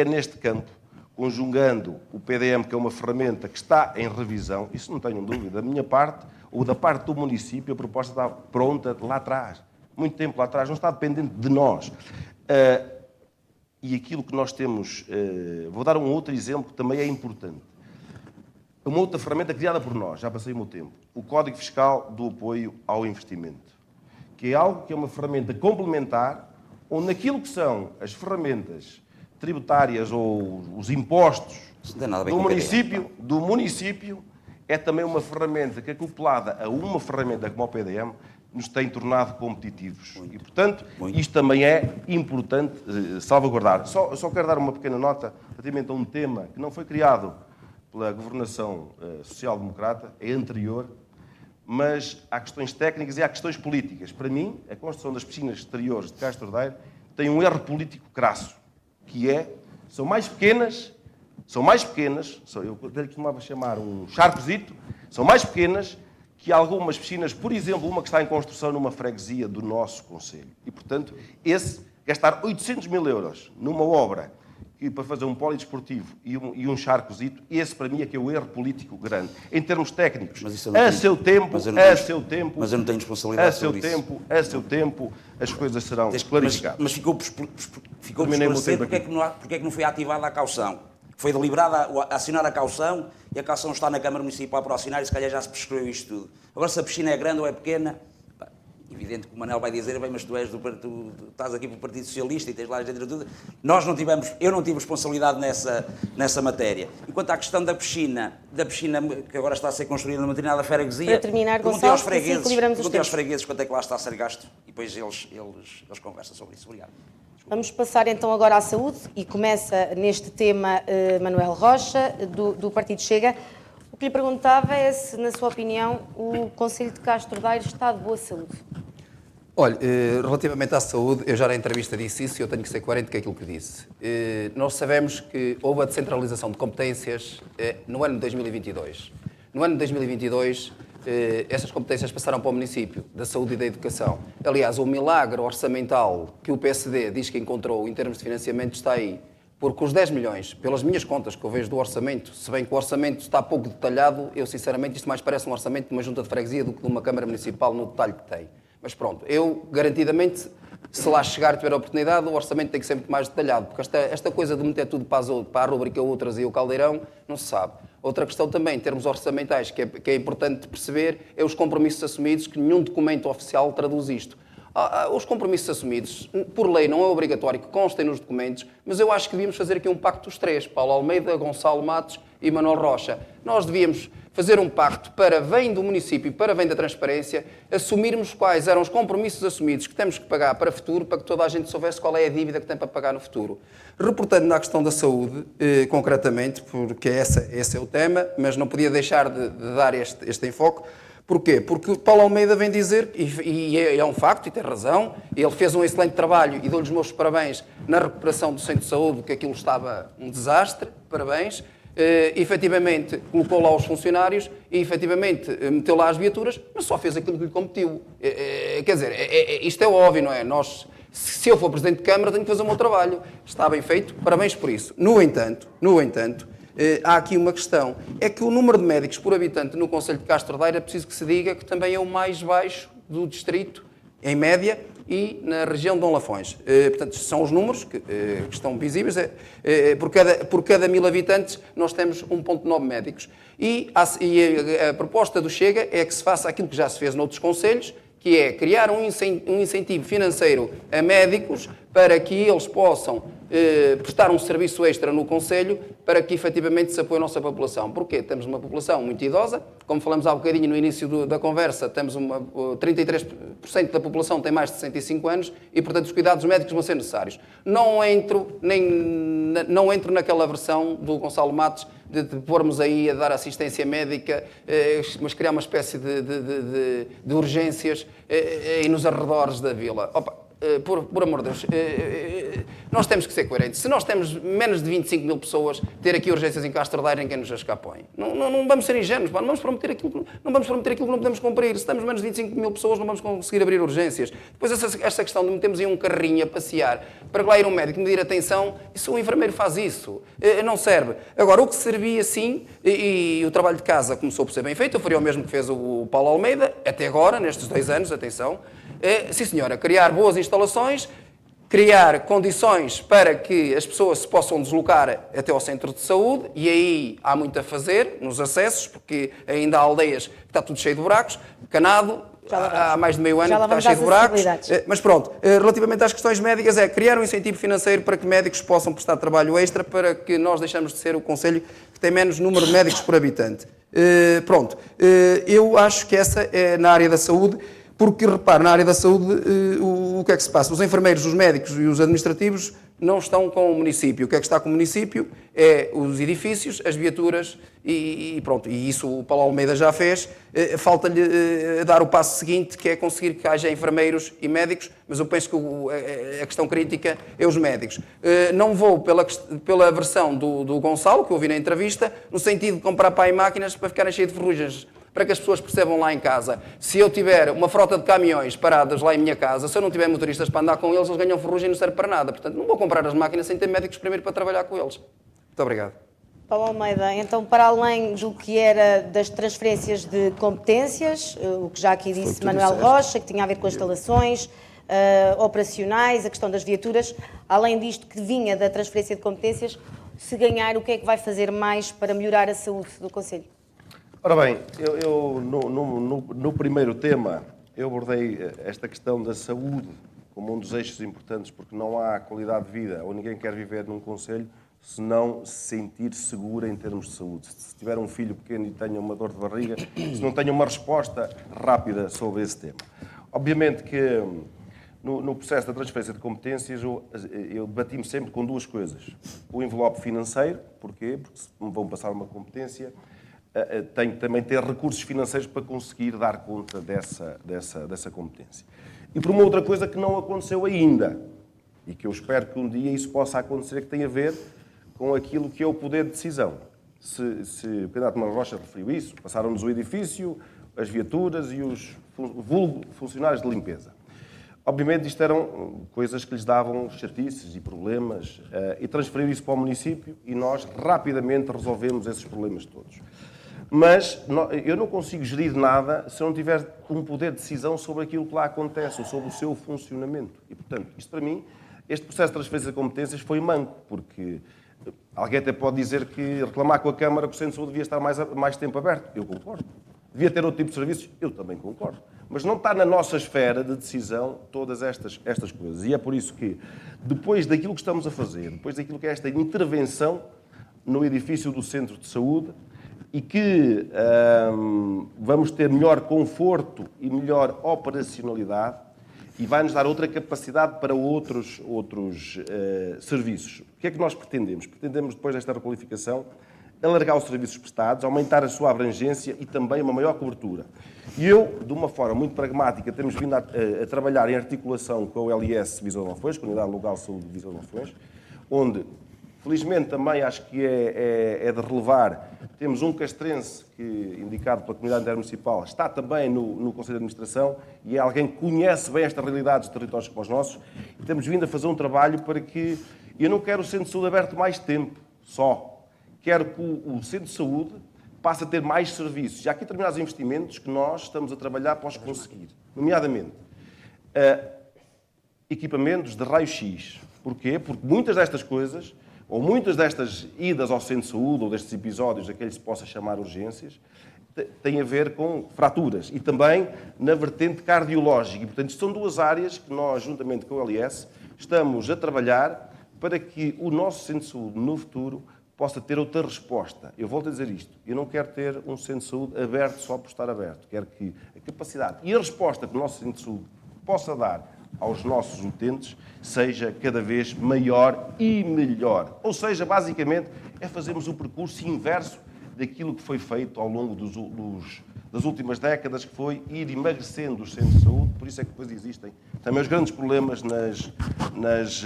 neste campo, conjugando o PDM, que é uma ferramenta que está em revisão, isso não tenho dúvida, da minha parte ou da parte do município, a proposta está pronta lá atrás, muito tempo lá atrás, não está dependente de nós. E aquilo que nós temos, vou dar um outro exemplo que também é importante. Uma outra ferramenta criada por nós, já passei o meu tempo, o Código Fiscal do Apoio ao Investimento, que é algo que é uma ferramenta complementar, onde naquilo que são as ferramentas tributárias ou os impostos do município, é também uma ferramenta que, acoplada a uma ferramenta como o PDM, nos tem tornado competitivos. E, portanto, isto também é importante salvaguardar. Só quero dar uma pequena nota relativamente a um tema que não foi criado pela governação social-democrata, é anterior, mas há questões técnicas e há questões políticas. Para mim, a construção das piscinas exteriores de Castro Daire tem um erro político crasso, que são mais pequenas, eu lhe costumava chamar um charcozito, são mais pequenas que algumas piscinas, por exemplo, uma que está em construção numa freguesia do nosso concelho. E, portanto, gastar 800 mil euros numa obra para fazer um polidesportivo e um charcozito, esse para mim é que é o erro político grande. Em termos técnicos, a seu tempo, mas eu não tenho responsabilidade sobre isso. A seu tempo, as coisas serão clarificadas. Mas ficou por esclarecer porque é que não foi ativada a caução. Foi deliberada a assinar a caução e a caução está na Câmara Municipal para assinar e se calhar já se prescreveu isto tudo. Agora, se a piscina é grande ou é pequena, evidente que o Manel vai dizer, bem, mas tu estás aqui para o Partido Socialista e tens lá a gente tudo. Eu não tive responsabilidade nessa matéria. Enquanto à questão da piscina que agora está a ser construída numa determinada freguesia, para terminar, perguntei aos Gonçalo, fregueses quanto é que lá está a ser gasto e depois eles conversam sobre isso. Obrigado. Vamos passar então agora à saúde e começa neste tema Manuel Rocha, do Partido Chega. O que lhe perguntava é se, na sua opinião, o Concelho de Castro Daire está de boa saúde. Olha, relativamente à saúde, eu já na entrevista disse isso e eu tenho que ser coerente com aquilo que disse. Nós sabemos que houve a descentralização de competências no ano de 2022. No ano de 2022, essas competências passaram para o município, da saúde e da educação. Aliás, o milagre orçamental que o PSD diz que encontrou em termos de financiamento está aí. Porque os 10 milhões, pelas minhas contas que eu vejo do orçamento, se bem que o orçamento está pouco detalhado, eu sinceramente isto mais parece um orçamento de uma junta de freguesia do que de uma Câmara Municipal no detalhe que tem. Mas pronto, eu garantidamente, se lá chegar e tiver a oportunidade, o orçamento tem que ser muito mais detalhado, porque esta coisa de meter tudo para a rubrica outras e o caldeirão, não se sabe. Outra questão também, em termos orçamentais, que é importante perceber, é os compromissos assumidos, que nenhum documento oficial traduz isto. Os compromissos assumidos, por lei, não é obrigatório que constem nos documentos, mas eu acho que devíamos fazer aqui um pacto dos três, Paulo Almeida, Gonçalo Matos e Manuel Rocha. Nós devíamos fazer um pacto para bem do município e para bem da transparência, assumirmos quais eram os compromissos assumidos que temos que pagar para o futuro, para que toda a gente soubesse qual é a dívida que tem para pagar no futuro. Reportando na questão da saúde, concretamente, porque esse é o tema, mas não podia deixar de dar este enfoque. Porquê? Porque o Paulo Almeida vem dizer, e é um facto, e tem razão, ele fez um excelente trabalho e dou-lhe os meus parabéns na recuperação do centro de saúde, que aquilo estava um desastre, parabéns. Efetivamente colocou lá os funcionários e efetivamente meteu lá as viaturas, mas só fez aquilo que lhe competiu. Quer dizer, isto é óbvio, não é? Se eu for Presidente de Câmara, tenho que fazer o meu trabalho. Está bem feito, parabéns por isso. No entanto, há aqui uma questão. É que o número de médicos por habitante no Concelho de Castro Daire é preciso que se diga que também é o mais baixo do distrito, em média, e na região de Dom Lafões. Portanto, são os números que estão visíveis. Por cada 1000 habitantes, nós temos 1,9 médicos. E a proposta do Chega é que se faça aquilo que já se fez noutros concelhos, que é criar um incentivo financeiro a médicos para que eles possam prestar um serviço extra no Conselho para que efetivamente se apoie a nossa população. Porquê? Temos uma população muito idosa, como falamos há bocadinho no início da conversa, temos 33% da população tem mais de 65 anos e, portanto, os cuidados médicos vão ser necessários. Não entro naquela versão do Gonçalo Matos de pormos aí a dar assistência médica, mas criar uma espécie de urgências aí nos arredores da vila. Opa, por amor de Deus, nós temos que ser coerentes. Se nós temos menos de 25 mil pessoas, ter aqui urgências em Castro Daire, em quem nos escapõe. Não vamos ser ingênuos, não vamos prometer aquilo que não podemos cumprir. Se temos menos de 25 mil pessoas, não vamos conseguir abrir urgências. Depois, essa questão de metermos aí um carrinho a passear para lá ir um médico medir a tensão, isso o enfermeiro faz isso. Não serve. Agora, o que servia sim, e o trabalho de casa começou por ser bem feito, eu faria o mesmo que fez o Paulo Almeida, até agora, nestes 2 anos, atenção. Sim, senhora, criar boas instalações, criar condições para que as pessoas se possam deslocar até ao centro de saúde, e aí há muito a fazer nos acessos, porque ainda há aldeias que está tudo cheio de buracos. Canado, há mais de meio ano que está cheio de buracos. Mas pronto, relativamente às questões médicas, é criar um incentivo financeiro para que médicos possam prestar trabalho extra, para que nós deixemos de ser o concelho que tem menos número de médicos por habitante. Pronto, eu acho que essa é na área da saúde. Porque, repare, na área da saúde, o que é que se passa? Os enfermeiros, os médicos e os administrativos não estão com o município. O que é que está com o município é os edifícios, as viaturas e pronto. E isso o Paulo Almeida já fez. Falta-lhe dar o passo seguinte, que é conseguir que haja enfermeiros e médicos, mas eu penso que a questão crítica é os médicos. Não vou pela versão do Gonçalo, que eu ouvi na entrevista, no sentido de comprar para aí máquinas para ficarem cheias de ferrugens, para que as pessoas percebam lá em casa. Se eu tiver uma frota de caminhões paradas lá em minha casa, se eu não tiver motoristas para andar com eles, eles ganham ferrugem e não serve para nada. Portanto, não vou comprar as máquinas sem ter médicos primeiro para trabalhar com eles. Muito obrigado. Paulo Almeida, então, para além do que era das transferências de competências, o que já aqui disse Manuel Rocha, que tinha a ver com as instalações operacionais, a questão das viaturas, além disto que vinha da transferência de competências, se ganhar, o que é que vai fazer mais para melhorar a saúde do Concelho? Ora bem, eu no primeiro tema, eu abordei esta questão da saúde como um dos eixos importantes, porque não há qualidade de vida, ou ninguém quer viver num concelho se não se sentir seguro em termos de saúde. Se tiver um filho pequeno e tenha uma dor de barriga, se não tenha uma resposta rápida sobre esse tema. Obviamente que no processo da transferência de competências eu debati-me sempre com 2 coisas. O envelope financeiro, porquê? Porque se me vão passar uma competência, tenho que também ter recursos financeiros para conseguir dar conta dessa competência. E por uma outra coisa que não aconteceu ainda, e que eu espero que um dia isso possa acontecer, que tem a ver com aquilo que é o poder de decisão. Se o candidato Manuel Rocha referiu isso, passaram-nos o edifício, as viaturas e os funcionários de limpeza. Obviamente isto eram coisas que lhes davam chatices e problemas, e transferiram isso para o município e nós rapidamente resolvemos esses problemas todos. Mas eu não consigo gerir nada se eu não tiver um poder de decisão sobre aquilo que lá acontece, ou sobre o seu funcionamento. E, portanto, isto para mim, este processo de transferência de competências foi manco, porque alguém até pode dizer que reclamar com a Câmara que o Centro de Saúde devia estar mais tempo aberto. Eu concordo. Devia ter outro tipo de serviços. Eu também concordo. Mas não está na nossa esfera de decisão todas estas coisas. E é por isso que, depois daquilo que estamos a fazer, depois daquilo que é esta intervenção no edifício do Centro de Saúde, e que vamos ter melhor conforto e melhor operacionalidade e vai-nos dar outra capacidade para outros serviços. O que é que nós pretendemos? Pretendemos, depois desta requalificação, alargar os serviços prestados, aumentar a sua abrangência e também uma maior cobertura. E eu, de uma forma muito pragmática, temos vindo a trabalhar em articulação com o LIS Viseu de Lafões, com a Unidade Local de Saúde de Viseu de Lafões, onde, felizmente, também acho que é de relevar, temos um castrense que, indicado pela Comunidade Intermunicipal, está também no Conselho de Administração e é alguém que conhece bem esta realidade dos territórios como os nossos, e temos vindo a fazer um trabalho para que... Eu não quero o Centro de Saúde aberto mais tempo, só. Quero que o Centro de Saúde passe a ter mais serviços. E há aqui determinados investimentos que nós estamos a trabalhar para os conseguir. Nomeadamente, equipamentos de raio-x. Porquê? Porque muitas destas coisas, ou muitas destas idas ao Centro de Saúde, ou destes episódios, aqueles que se possa chamar urgências, têm a ver com fraturas. E também na vertente cardiológica. E, portanto, são 2 áreas que nós, juntamente com o LS, estamos a trabalhar para que o nosso centro de saúde no futuro possa ter outra resposta. Eu volto a dizer isto, eu não quero ter um centro de saúde aberto só por estar aberto. Quero que a capacidade e a resposta que o nosso centro de saúde possa dar aos nossos utentes seja cada vez maior e melhor. Ou seja, basicamente, é fazermos o percurso inverso daquilo que foi feito ao longo das últimas décadas, que foi ir emagrecendo os centros de saúde. Por isso é que depois existem também os grandes problemas nas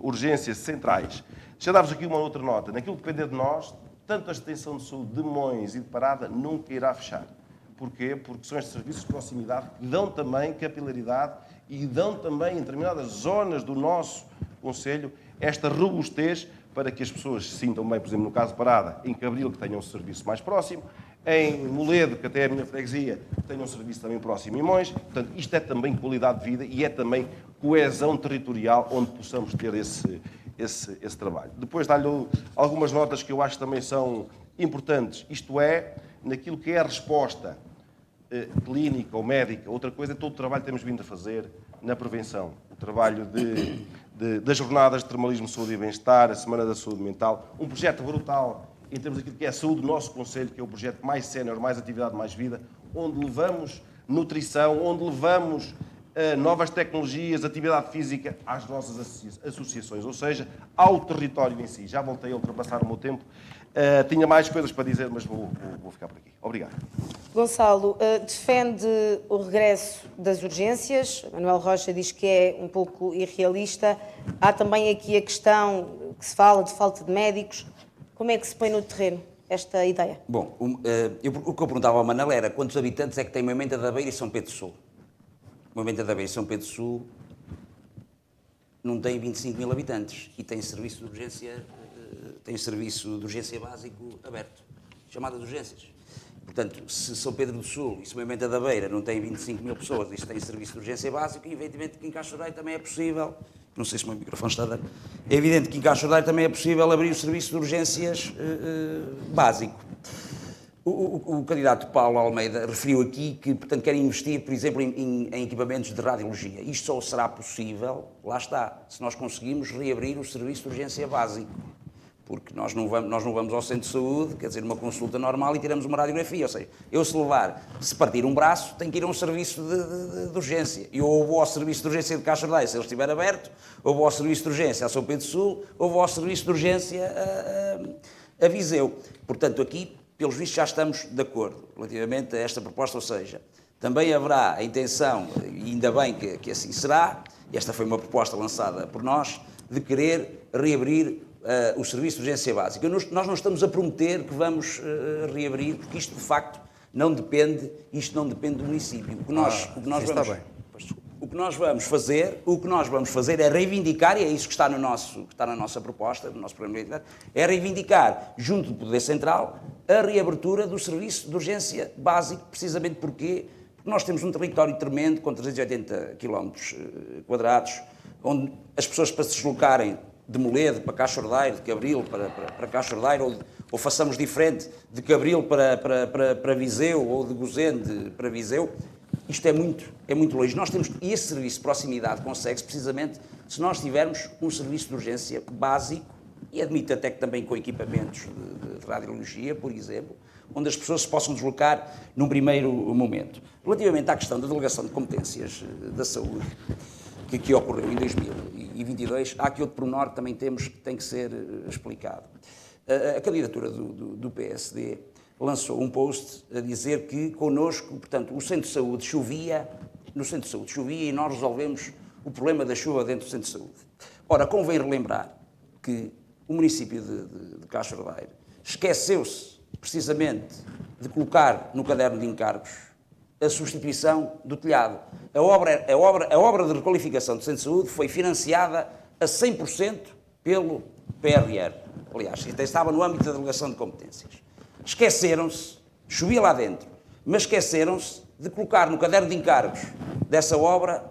urgências centrais. Já dar-vos aqui uma outra nota. Naquilo que depender de nós, tanto a extensão de saúde de Mões e de Parada nunca irá fechar. Porquê? Porque são estes serviços de proximidade que dão também capilaridade e dão também, em determinadas zonas do nosso concelho, esta robustez para que as pessoas se sintam bem, por exemplo, no caso de Parada, em Cabril, que tenham um serviço mais próximo, em Moledo, que até é a minha freguesia, que tenham um serviço também próximo em Mões. Portanto, isto é também qualidade de vida e é também coesão territorial onde possamos ter esse trabalho. Depois dá-lhe algumas notas que eu acho que também são importantes, isto é, naquilo que é a resposta clínica ou médica. Outra coisa é todo o trabalho que temos vindo a fazer na prevenção. O trabalho das jornadas de termalismo, saúde e bem-estar, a Semana da Saúde Mental, um projeto brutal em termos daquilo que é a saúde do nosso concelho, que é o projeto mais sénior, mais atividade, mais vida, onde levamos nutrição, onde levamos novas tecnologias, atividade física às nossas associações, ou seja, ao território em si. Já voltei a ultrapassar o meu tempo. Tinha mais coisas para dizer, mas vou ficar por aqui. Obrigado. Gonçalo, defende o regresso das urgências. Manuel Rocha diz que é um pouco irrealista. Há também aqui a questão que se fala de falta de médicos. Como é que se põe no terreno esta ideia? Bom, o que eu perguntava ao Manel era quantos habitantes é que tem Moimenta da Beira e São Pedro do Sul? Moimenta da Beira e São Pedro do Sul não tem 25 mil habitantes e tem serviço de urgência, básico aberto, chamada de urgências. Portanto, se São Pedro do Sul e se Moimenta da Beira não tem 25 mil pessoas e tem serviço de urgência básico, evidentemente que em Cachoeiro também é possível, não sei se o meu microfone está a dar, é evidente que em Cachoeiro também é possível abrir o serviço de urgências básico. O candidato Paulo Almeida referiu aqui que, portanto, quer investir, por exemplo, em equipamentos de radiologia. Isto só será possível, lá está, se nós conseguimos reabrir o serviço de urgência básico. Porque nós não vamos ao centro de saúde, quer dizer, uma consulta normal e tiramos uma radiografia. Ou seja, se partir um braço, tenho que ir a um serviço de urgência. E ou vou ao serviço de urgência de Cachoeiro, se ele estiver aberto, ou vou ao serviço de urgência a São Pedro do Sul, ou vou ao serviço de urgência a Viseu. Portanto, aqui, pelos vistos, já estamos de acordo relativamente a esta proposta, ou seja, também haverá a intenção, e ainda bem que assim será, e esta foi uma proposta lançada por nós, de querer reabrir o serviço de urgência básica. Nós não estamos a prometer que vamos reabrir, porque isto, de facto, não depende do município. O que nós vamos fazer é reivindicar, e é isso que está na nossa proposta, no nosso programa de identidade, é reivindicar, junto do Poder Central, a reabertura do serviço de urgência básico, precisamente porque nós temos um território tremendo, com 380 km quadrados, onde as pessoas, para se deslocarem de Moledo para Cachoeiro, de Cabril para Cachoeiro, ou façamos diferente, de Cabril para Viseu, ou de Gozende para Viseu, isto é muito longe. E esse serviço de proximidade consegue-se precisamente se nós tivermos um serviço de urgência básico, e admito até que também com equipamentos de radiologia, por exemplo, onde as pessoas se possam deslocar num primeiro momento. Relativamente à questão da delegação de competências da saúde, que ocorreu em 2022, há aqui outro pormenor que também tem que ser explicado. A candidatura do PSD lançou um post a dizer que connosco, portanto, no centro de saúde chovia e nós resolvemos o problema da chuva dentro do centro de saúde. Ora, convém relembrar que o município de Cachoeiro esqueceu-se precisamente de colocar no caderno de encargos a substituição do telhado. A obra de requalificação do centro de saúde foi financiada a 100% pelo PRR. Aliás, até estava no âmbito da delegação de competências. Esqueceram-se, chovia lá dentro, mas esqueceram-se de colocar no caderno de encargos dessa obra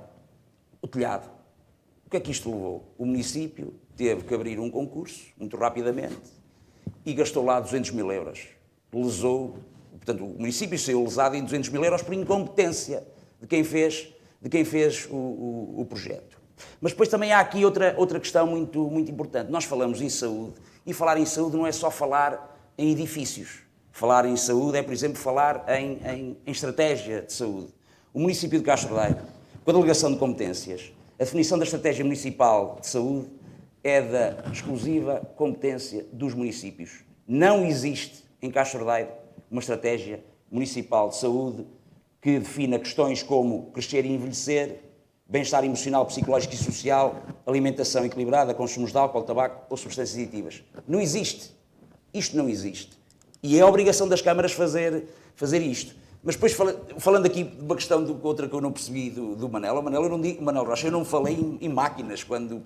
o telhado. O que é que isto levou? O município teve que abrir um concurso, muito rapidamente, e gastou lá 200 mil euros. Portanto, o município saiu lesado em 200 mil euros por incompetência de quem fez o projeto. Mas depois também há aqui outra questão muito importante. Nós falamos em saúde, e falar em saúde não é só falar em edifícios. Falar em saúde é, por exemplo, falar em estratégia de saúde. O município de Castro Daire, com a delegação de competências, a definição da estratégia municipal de saúde é da exclusiva competência dos municípios. Não existe em Castro Daire uma estratégia municipal de saúde que defina questões como crescer e envelhecer, bem-estar emocional, psicológico e social, alimentação equilibrada, consumos de álcool, tabaco ou substâncias aditivas. Não existe. Isto não existe. E é a obrigação das câmaras fazer isto. Mas depois, falando aqui de uma questão outra que eu não percebi do Manel, Manel Rocha, eu não falei em máquinas quando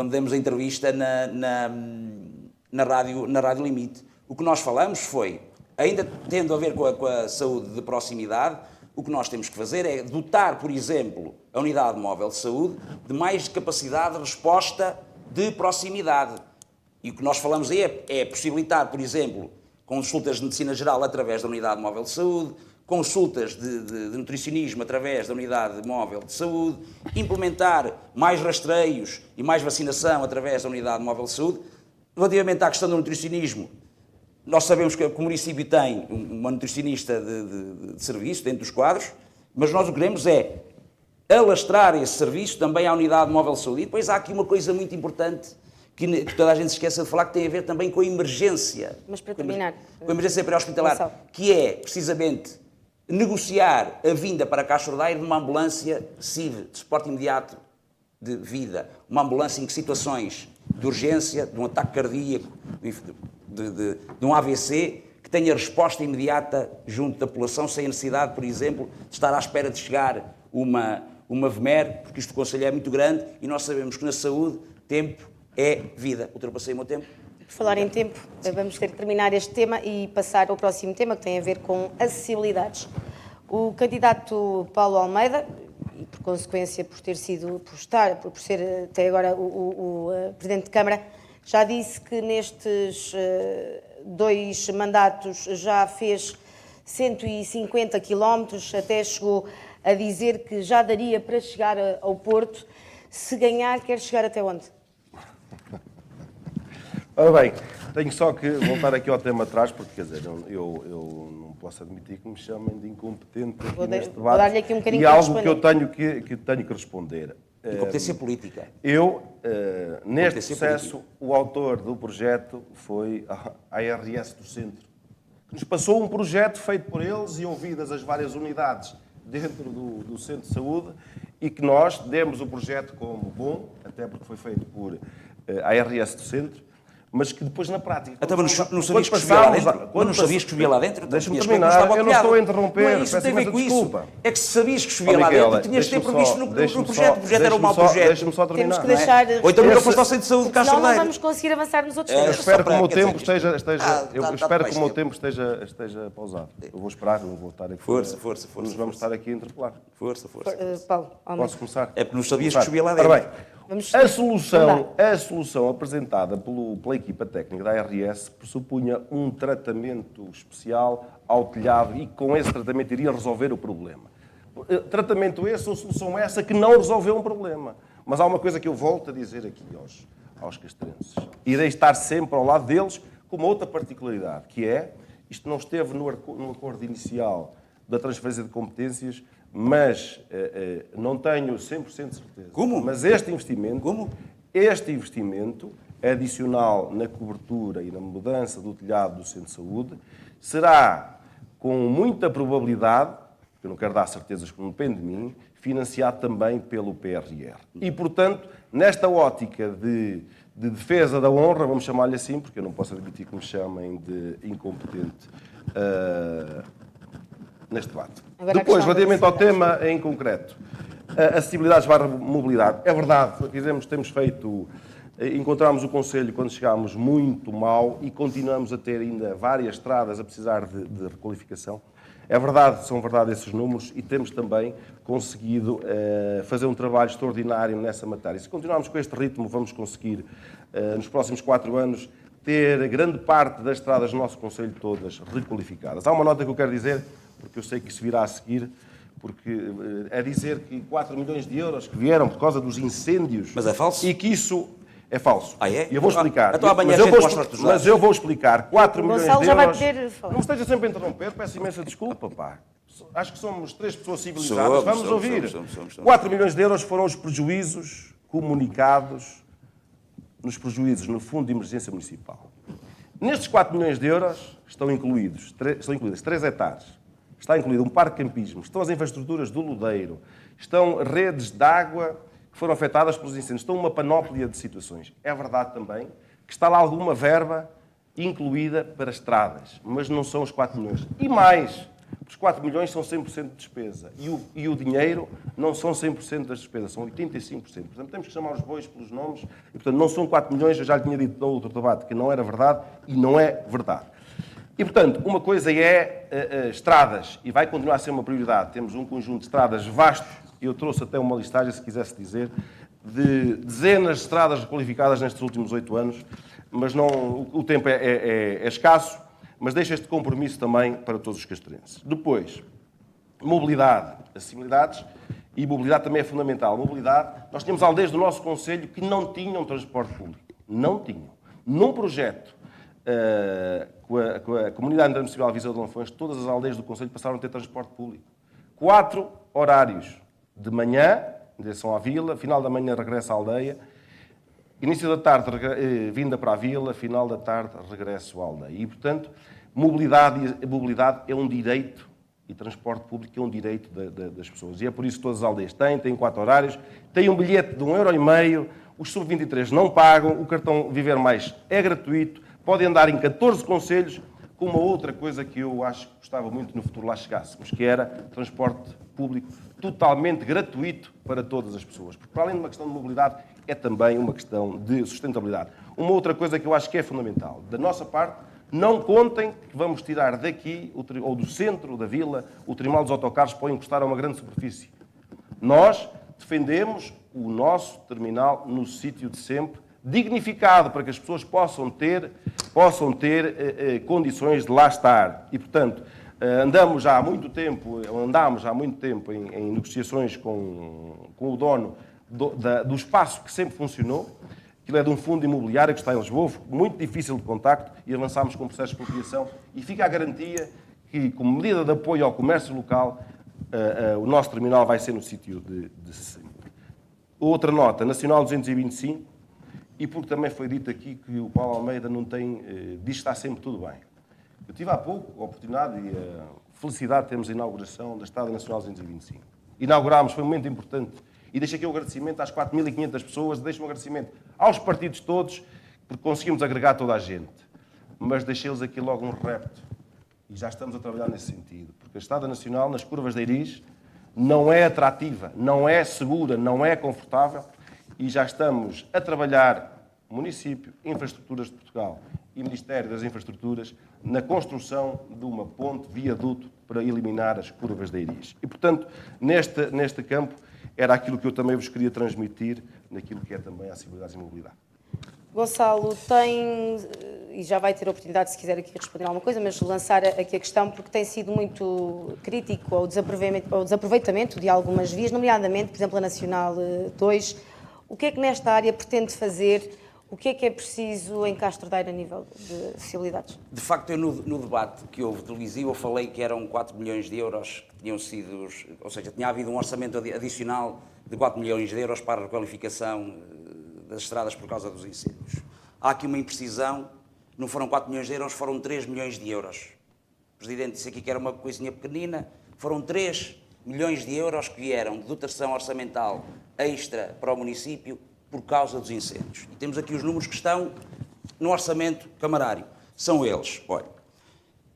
demos a entrevista na Rádio Limite. O que nós falamos foi, ainda tendo a ver com a saúde de proximidade, o que nós temos que fazer é dotar, por exemplo, a unidade móvel de saúde de mais capacidade de resposta de proximidade. E o que nós falamos aí é possibilitar, por exemplo, consultas de medicina geral através da unidade móvel de saúde, consultas de nutricionismo através da unidade móvel de saúde, implementar mais rastreios e mais vacinação através da unidade móvel de saúde. Relativamente à questão do nutricionismo, nós sabemos que o município tem uma nutricionista de serviço dentro dos quadros, mas nós o que queremos é alastrar esse serviço também à unidade móvel de saúde. E depois há aqui uma coisa muito importante que toda a gente se esquece de falar, que tem a ver também com a emergência. Mas para terminar... Com a emergência pré-hospitalar, que é, precisamente, negociar a vinda para Castro Daire de uma ambulância CIV, de suporte imediato de vida. Uma ambulância em que situações de urgência, de um ataque cardíaco, de um AVC, que tenha resposta imediata junto da população, sem a necessidade, por exemplo, de estar à espera de chegar uma VMER, porque isto do Conselho é muito grande e nós sabemos que na saúde, tempo é vida. Ultrapassei o meu tempo. Por falar em tempo, vamos ter que terminar este tema e passar ao próximo tema, que tem a ver com acessibilidades. O candidato Paulo Almeida, e por consequência por ser até agora o Presidente de Câmara, já disse que nestes 2 mandatos já fez 150 quilómetros, até chegou a dizer que já daria para chegar ao Porto. Se ganhar, quer chegar até onde? Ora bem, tenho só que voltar aqui ao tema atrás, porque, quer dizer, eu não posso admitir que me chamem de incompetente aqui neste debate. Vou dar-lhe aqui um bocadinho e para algo responder. que tenho que responder. Incompetência política. Neste processo, o autor do projeto foi a ARS do Centro, que nos passou um projeto feito por eles e ouvidas as várias unidades dentro do Centro de Saúde, e que nós demos o projeto como bom, até porque foi feito por a ARS do Centro, mas que depois na prática... Então, não sabias que chovia lá dentro? Não sabias que chovia lá dentro? Deixa-me terminar, eu não estou a interromper, não é isso, peço tem a ver imensa com desculpa. isso. É que se sabias que chovia lá dentro, tinhas de ter previsto no projeto. O projeto era um mau projeto. Deixa-me só terminar. Temos que deixar... Ou então nunca foste ao Centro de Saúde de Castro Senão não Daire. vamos conseguir avançar nos outros Eu temas. espero que o meu quer dizer tempo que isto- espero que o meu tempo esteja pausado. Eu vou esperar, não vou estar aqui. Força. Nos vamos estar aqui a interpelar. Força. Paulo, Almeida. Posso começar? É porque não sabias que chovia lá dentro. Ora bem, Vamos- a solução apresentada pela equipa técnica da ARS pressupunha um tratamento especial ao telhado e com esse tratamento iria resolver o problema. Tratamento esse ou solução essa que não resolveu um problema. Mas há uma coisa que eu volto a dizer aqui aos castrenses. Irei estar sempre ao lado deles com uma outra particularidade, que é, isto não esteve no acordo inicial da transferência de competências, mas não tenho 100% de certeza. Como? Mas este investimento... Como? Este investimento adicional na cobertura e na mudança do telhado do Centro de Saúde será, com muita probabilidade, eu não quero dar certezas que não depende de mim, financiado também pelo PRR. E, portanto, nesta ótica de defesa da honra, vamos chamar-lhe assim, porque eu não posso admitir que me chamem de incompetente neste debate. Agora a Depois, questão da relativamente ao acessibilidade. tema em concreto, acessibilidade barra mobilidade, é verdade, encontramos o Conselho quando chegámos muito mal e continuamos a ter ainda várias estradas a precisar de requalificação. É verdade, são verdade esses números e temos também conseguido fazer um trabalho extraordinário nessa matéria. Se continuarmos com este ritmo, vamos conseguir, nos próximos 4 anos, ter grande parte das estradas do nosso Conselho todas requalificadas. Há uma nota que eu quero dizer, porque eu sei que isso virá a seguir, Porque a dizer que 4 milhões de euros que vieram por causa dos incêndios... Mas é falso? E que isso é falso. Ah, é? E eu vou explicar. Então amanhã Mas eu vou explicar. 4 milhões de Gonçalo euros... já vai poder falar. Não me esteja sempre a interromper, peço imensa desculpa, pá. Acho que somos 3 pessoas civilizadas. Vamos ouvir. 4 milhões de euros foram os prejuízos comunicados nos prejuízos no Fundo de Emergência Municipal. Nestes 4 milhões de euros estão incluídas 3 hectares, está incluído um parque de campismo, estão as infraestruturas do Ludeiro, estão redes de água que foram afetadas pelos incêndios, estão uma panóplia de situações. É verdade também que está lá alguma verba incluída para estradas, mas não são os 4 milhões. E mais, os 4 milhões são 100% de despesa e o dinheiro não são 100% das despesas, são 85%. Portanto, temos que chamar os bois pelos nomes e, portanto, não são 4 milhões, eu já lhe tinha dito no outro debate que não era verdade e não é verdade. E, portanto, uma coisa é estradas e vai continuar a ser uma prioridade. Temos um conjunto de estradas vasto, eu trouxe até uma listagem, se quisesse dizer, de dezenas de estradas requalificadas nestes últimos 8 anos, mas não, o tempo é escasso. Mas deixa este compromisso também para todos os castrenses. Depois, mobilidade, acessibilidades e mobilidade também é fundamental. Mobilidade, nós tínhamos aldeias do nosso concelho que não tinham transporte público. Não tinham. Num projeto com a Comunidade Intermunicipal Viseu de Lanfões, todas as aldeias do concelho passaram a ter transporte público. 4 horários. De manhã, em direção à vila, final da manhã regressa à aldeia, início da tarde, vinda para a vila, final da tarde, regresso à aldeia. E, portanto, mobilidade é um direito e transporte público é um direito das pessoas. E é por isso que todas as aldeias têm 4 horários, têm um bilhete de 1,5€, os sub-23 não pagam, o cartão Viver Mais é gratuito, podem andar em 14 concelhos, com uma outra coisa que eu acho que gostava muito no futuro lá chegássemos, que era transporte público totalmente gratuito para todas as pessoas. Porque, para além de uma questão de mobilidade, é também uma questão de sustentabilidade. Uma outra coisa que eu acho que é fundamental. Da nossa parte, não contem que vamos tirar daqui, ou do centro da vila, o terminal dos autocarros para o encostar a uma grande superfície. Nós defendemos o nosso terminal no sítio de sempre, dignificado, para que as pessoas possam ter condições de lá estar. E, portanto, andámos já há muito tempo em negociações com o dono do espaço que sempre funcionou. Aquilo é de um fundo imobiliário que está em Lisboa, muito difícil de contacto, e avançámos com o processo de expropriação. E fica a garantia que, como medida de apoio ao comércio local, o nosso terminal vai ser no sítio de sempre. Outra nota, Nacional 225, e porque também foi dito aqui que o Paulo Almeida não tem, diz que está sempre tudo bem. Eu tive há pouco a oportunidade e a felicidade de termos a inauguração da Estrada Nacional 225. Inaugurámos, foi um momento importante. E deixo aqui o agradecimento às 4.500 pessoas, deixo um agradecimento aos partidos todos, porque conseguimos agregar toda a gente. Mas deixei-lhes aqui logo um repto. E já estamos a trabalhar nesse sentido. Porque a Estrada Nacional, nas curvas de Eiris, não é atrativa, não é segura, não é confortável. E já estamos a trabalhar, município, Infraestruturas de Portugal e Ministério das Infraestruturas, na construção de uma ponte, viaduto, para eliminar as curvas de Eiris. E, portanto, neste campo, era aquilo que eu também vos queria transmitir, naquilo que é também a acessibilidade e mobilidade. Gonçalo, tem, e já vai ter a oportunidade, se quiser aqui responder alguma coisa, mas lançar aqui a questão, porque tem sido muito crítico ao desaproveitamento de algumas vias, nomeadamente, por exemplo, a Nacional 2. O que é que nesta área pretende fazer? O que é preciso em Castro Daire a nível de acessibilidades? De facto, eu no debate que houve televisivo, eu falei que eram 4 milhões de euros que tinham sido, ou seja, tinha havido um orçamento adicional de 4 milhões de euros para a requalificação das estradas por causa dos incêndios. Há aqui uma imprecisão, não foram 4 milhões de euros, foram 3 milhões de euros. O Presidente disse aqui que era uma coisinha pequenina, foram 3 milhões de euros que vieram de dotação orçamental extra para o município por causa dos incêndios. E temos aqui os números que estão no orçamento camarário. São eles, olha,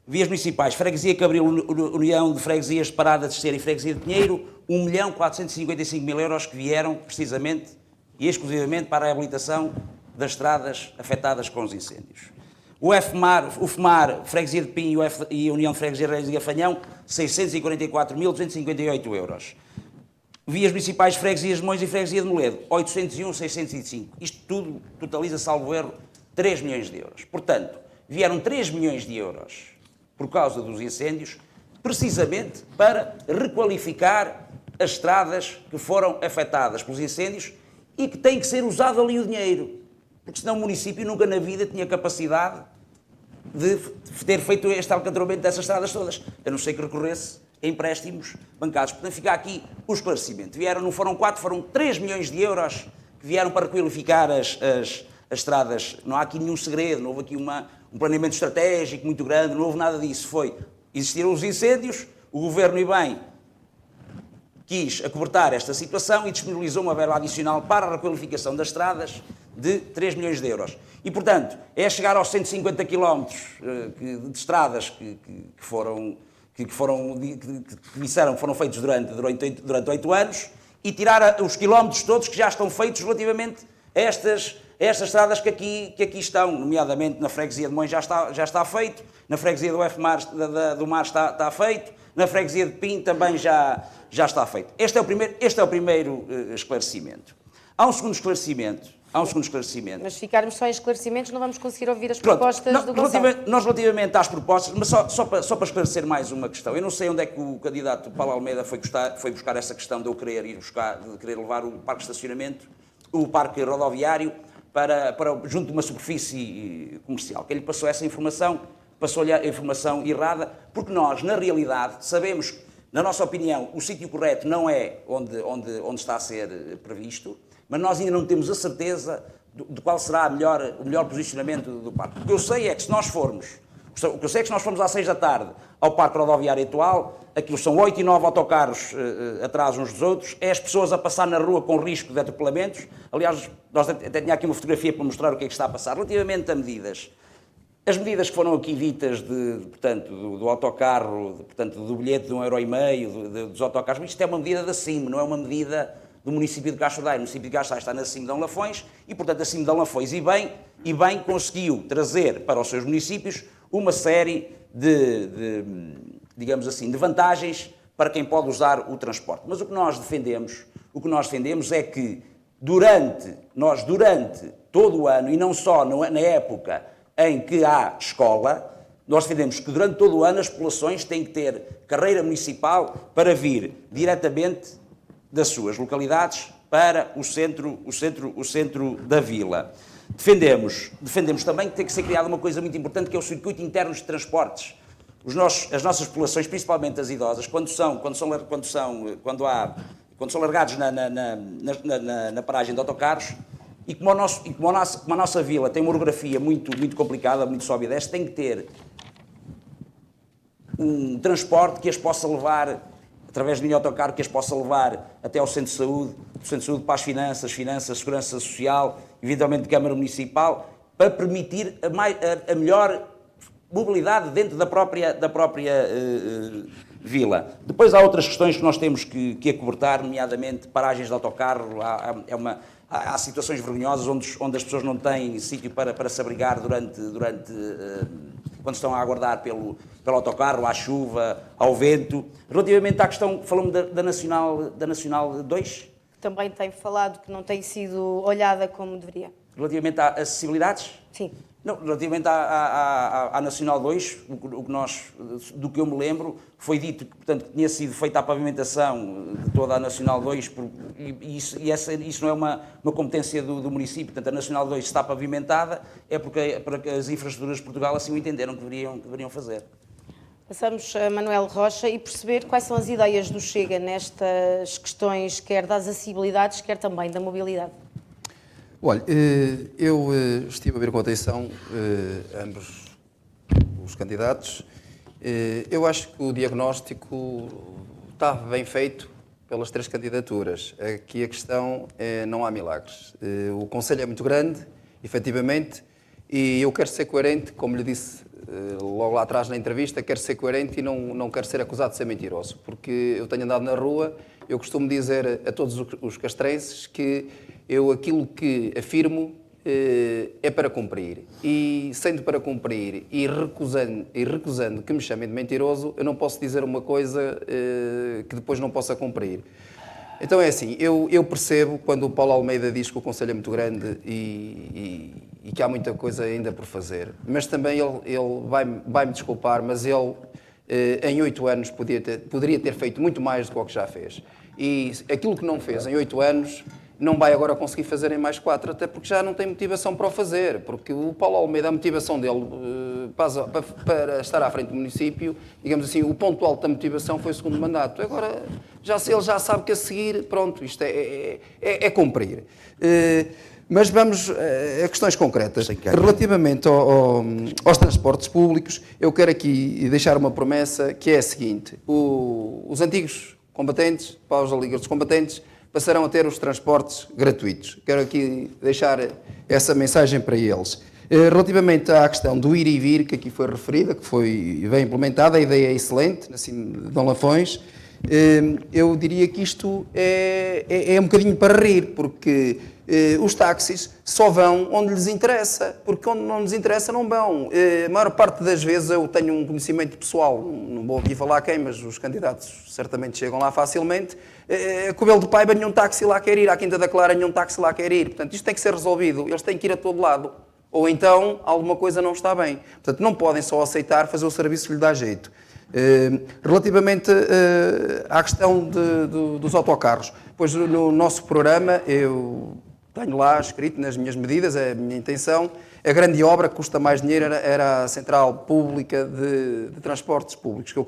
vias municipais, Freguesia Cabril, União de Freguesias de Parada de Esteira e Freguesia de Pinheiro, 1.455.000 euros que vieram precisamente e exclusivamente para a reabilitação das estradas afetadas com os incêndios. O FMAR, Freguesia de Pinho e a União de Freguesias de Gafanhão, 644.258 euros. Vias municipais, Freguesias de Mões e Freguesia de Moledo, 801.605. Isto tudo totaliza, salvo erro, 3 milhões de euros. Portanto, vieram 3 milhões de euros por causa dos incêndios, precisamente para requalificar as estradas que foram afetadas pelos incêndios e que tem que ser usado ali o dinheiro, porque senão o município nunca na vida tinha capacidade de ter feito este alcatramento dessas estradas todas, a não ser que recorresse a empréstimos bancados. Portanto, fica aqui o esclarecimento. Não foram 4, foram 3 milhões de euros que vieram para requalificar as estradas. Não há aqui nenhum segredo, não houve aqui um planeamento estratégico muito grande, não houve nada disso. Existiram os incêndios, o Governo, e bem, quis acobertar esta situação e disponibilizou uma verba adicional para a requalificação das estradas de 3 milhões de euros. E, portanto, é chegar aos 150 km de estradas que disseram que foram feitos durante 8 anos e tirar os quilómetros todos que já estão feitos relativamente a estas estradas que aqui estão, nomeadamente na freguesia de Mões já está feito, na freguesia do do Mar está feito, na freguesia de Pim também já está feito. Este é o primeiro esclarecimento. Há um segundo esclarecimento. Mas se ficarmos só em esclarecimentos, não vamos conseguir ouvir as propostas do Gonçalo. Nós, relativamente às propostas, mas só para esclarecer mais uma questão, eu não sei onde é que o candidato Paulo Almeida foi buscar essa questão de eu querer levar o parque de estacionamento, o parque rodoviário, para junto de uma superfície comercial. Quem lhe passou essa informação, passou-lhe a informação errada, porque nós, na realidade, sabemos, na nossa opinião, o sítio correto não é onde está a ser previsto, mas nós ainda não temos a certeza de qual será o melhor posicionamento do parque. O que eu sei é que se nós formos às 6 da tarde ao parque rodoviário atual, aquilo são 8 e 9 autocarros atrás uns dos outros, é as pessoas a passar na rua com risco de atropelamentos. Aliás, nós até tinha aqui uma fotografia para mostrar o que é que está a passar. Relativamente a medidas, as medidas que foram aqui ditas do autocarro, do bilhete de 1,5 € dos autocarros, mas isto é uma medida da CIM, não é uma medida do município de Cachoeiro. O município de Cachoeiro está na CIM de Dão Lafões e, portanto, a CIM de Dão Lafões e bem conseguiu trazer para os seus municípios uma série digamos assim, de vantagens para quem pode usar o transporte. Mas o que nós defendemos é que durante todo o ano, e não só na época em que há escola, nós defendemos que durante todo o ano as populações têm que ter carreira municipal para vir diretamente das suas localidades para o centro da vila. Defendemos também que tem que ser criada uma coisa muito importante, que é o circuito interno de transportes. As nossas populações, principalmente as idosas, quando são largados na paragem de autocarros, e como a nossa vila tem uma orografia muito complicada, muito sobe e desce, tem que ter um transporte que as possa levar, através de linha de autocarro, que as possa levar até ao centro de saúde, do centro de saúde para as finanças, segurança social, eventualmente Câmara Municipal, para permitir a melhor mobilidade dentro da própria vila. Depois há outras questões que nós temos que acobertar, nomeadamente paragens de autocarro. Há situações vergonhosas onde as pessoas não têm sítio para se abrigar quando estão a aguardar pelo autocarro, à chuva, ao vento. Relativamente à questão, falamos da Nacional 2. Também tem falado que não tem sido olhada como deveria. Relativamente às acessibilidades? Sim. Não, relativamente à Nacional 2, do que eu me lembro, foi dito que, portanto, tinha sido feita a pavimentação de toda a Nacional 2, isso não é uma competência do município. Portanto, a Nacional 2 está pavimentada, é porque as infraestruturas de Portugal assim o entenderam que deveriam fazer. Passamos a Manuel Rocha e perceber quais são as ideias do Chega nestas questões, quer das acessibilidades, quer também da mobilidade. Olha, eu estive a ver com atenção ambos os candidatos. Eu acho que o diagnóstico está bem feito pelas 3 candidaturas. Aqui a questão é não há milagres. O Conselho é muito grande, efetivamente, e eu quero ser coerente, como lhe disse logo lá atrás na entrevista, quero ser coerente e não quero ser acusado de ser mentiroso, porque eu tenho andado na rua, eu costumo dizer a todos os castrenses que aquilo que afirmo é para cumprir. E sendo para cumprir e recusando que me chamem de mentiroso, eu não posso dizer uma coisa que depois não possa cumprir. Então é assim, eu percebo quando o Paulo Almeida diz que o Conselho é muito grande e que há muita coisa ainda por fazer. Mas também ele vai-me desculpar, mas ele em 8 anos poderia ter feito muito mais do que o que já fez. E aquilo que não fez em 8 anos não vai agora conseguir fazer em mais 4, até porque já não tem motivação para o fazer, porque o Paulo Almeida, a motivação dele para estar à frente do município, digamos assim, o ponto alto da motivação foi o segundo mandato. Agora, ele já sabe que a seguir, pronto, isto é cumprir. Mas vamos a questões concretas. Relativamente aos transportes públicos, eu quero aqui deixar uma promessa que é a seguinte: os antigos combatentes, para os Liga dos Combatentes, passarão a ter os transportes gratuitos. Quero aqui deixar essa mensagem para eles. Relativamente à questão do ir e vir, que aqui foi referida, que foi bem implementada, a ideia é excelente, assim, de Dom Lafões. Eu diria que isto é um bocadinho para rir, porque os táxis só vão onde lhes interessa, porque onde não lhes interessa não vão. A maior parte das vezes eu tenho um conhecimento pessoal, não vou aqui falar quem, mas os candidatos certamente chegam lá facilmente. A Cobelo de Paiva nenhum táxi lá quer ir, à Quinta da Clara nenhum táxi lá quer ir. Portanto, isto tem que ser resolvido, eles têm que ir a todo lado. Ou então alguma coisa não está bem. Portanto, não podem só aceitar fazer o serviço que lhe dá jeito. Relativamente à questão dos autocarros, pois no nosso programa eu tenho lá escrito nas minhas medidas, é a minha intenção, a grande obra que custa mais dinheiro era a Central Pública de Transportes Públicos que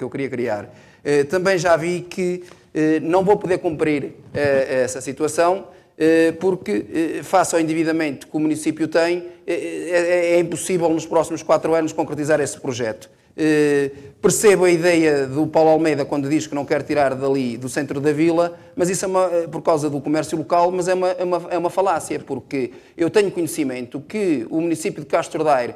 eu queria criar. Também já vi que não vou poder cumprir essa situação, porque, face ao endividamento que o município tem, é impossível nos próximos 4 anos concretizar esse projeto. Percebo a ideia do Paulo Almeida quando diz que não quer tirar dali do centro da vila, mas isso é por causa do comércio local, mas é uma falácia, porque eu tenho conhecimento que o município de Castro Daire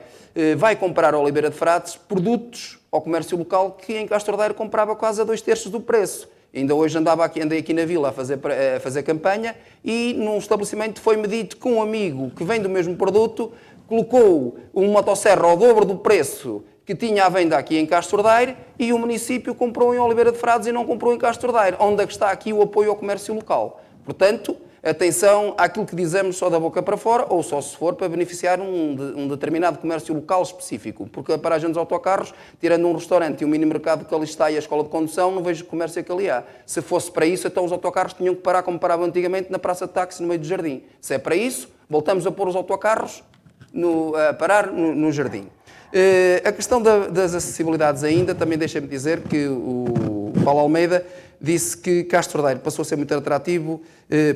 vai comprar a Oliveira de Frades produtos ao comércio local que em Castro Daire comprava quase a 2/3 do preço. Ainda hoje andei aqui na vila a fazer campanha e num estabelecimento foi-me dito que um amigo que vem do mesmo produto colocou uma motosserra ao dobro do preço que tinha à venda aqui em Castro Daire e o município comprou em Oliveira de Frades e não comprou em Castro Daire. Onde é que está aqui o apoio ao comércio local? Portanto, atenção àquilo que dizemos só da boca para fora ou só se for para beneficiar um determinado comércio local específico. Porque a paragem dos autocarros, tirando um restaurante e um mini-mercado que ali está e a escola de condução, não vejo comércio que ali há. Se fosse para isso, então os autocarros tinham que parar como paravam antigamente na praça de táxi no meio do jardim. Se é para isso, voltamos a pôr os autocarros a parar no jardim. A questão das acessibilidades ainda, também deixa-me dizer que o Paulo Almeida disse que Castro Daire passou a ser muito atrativo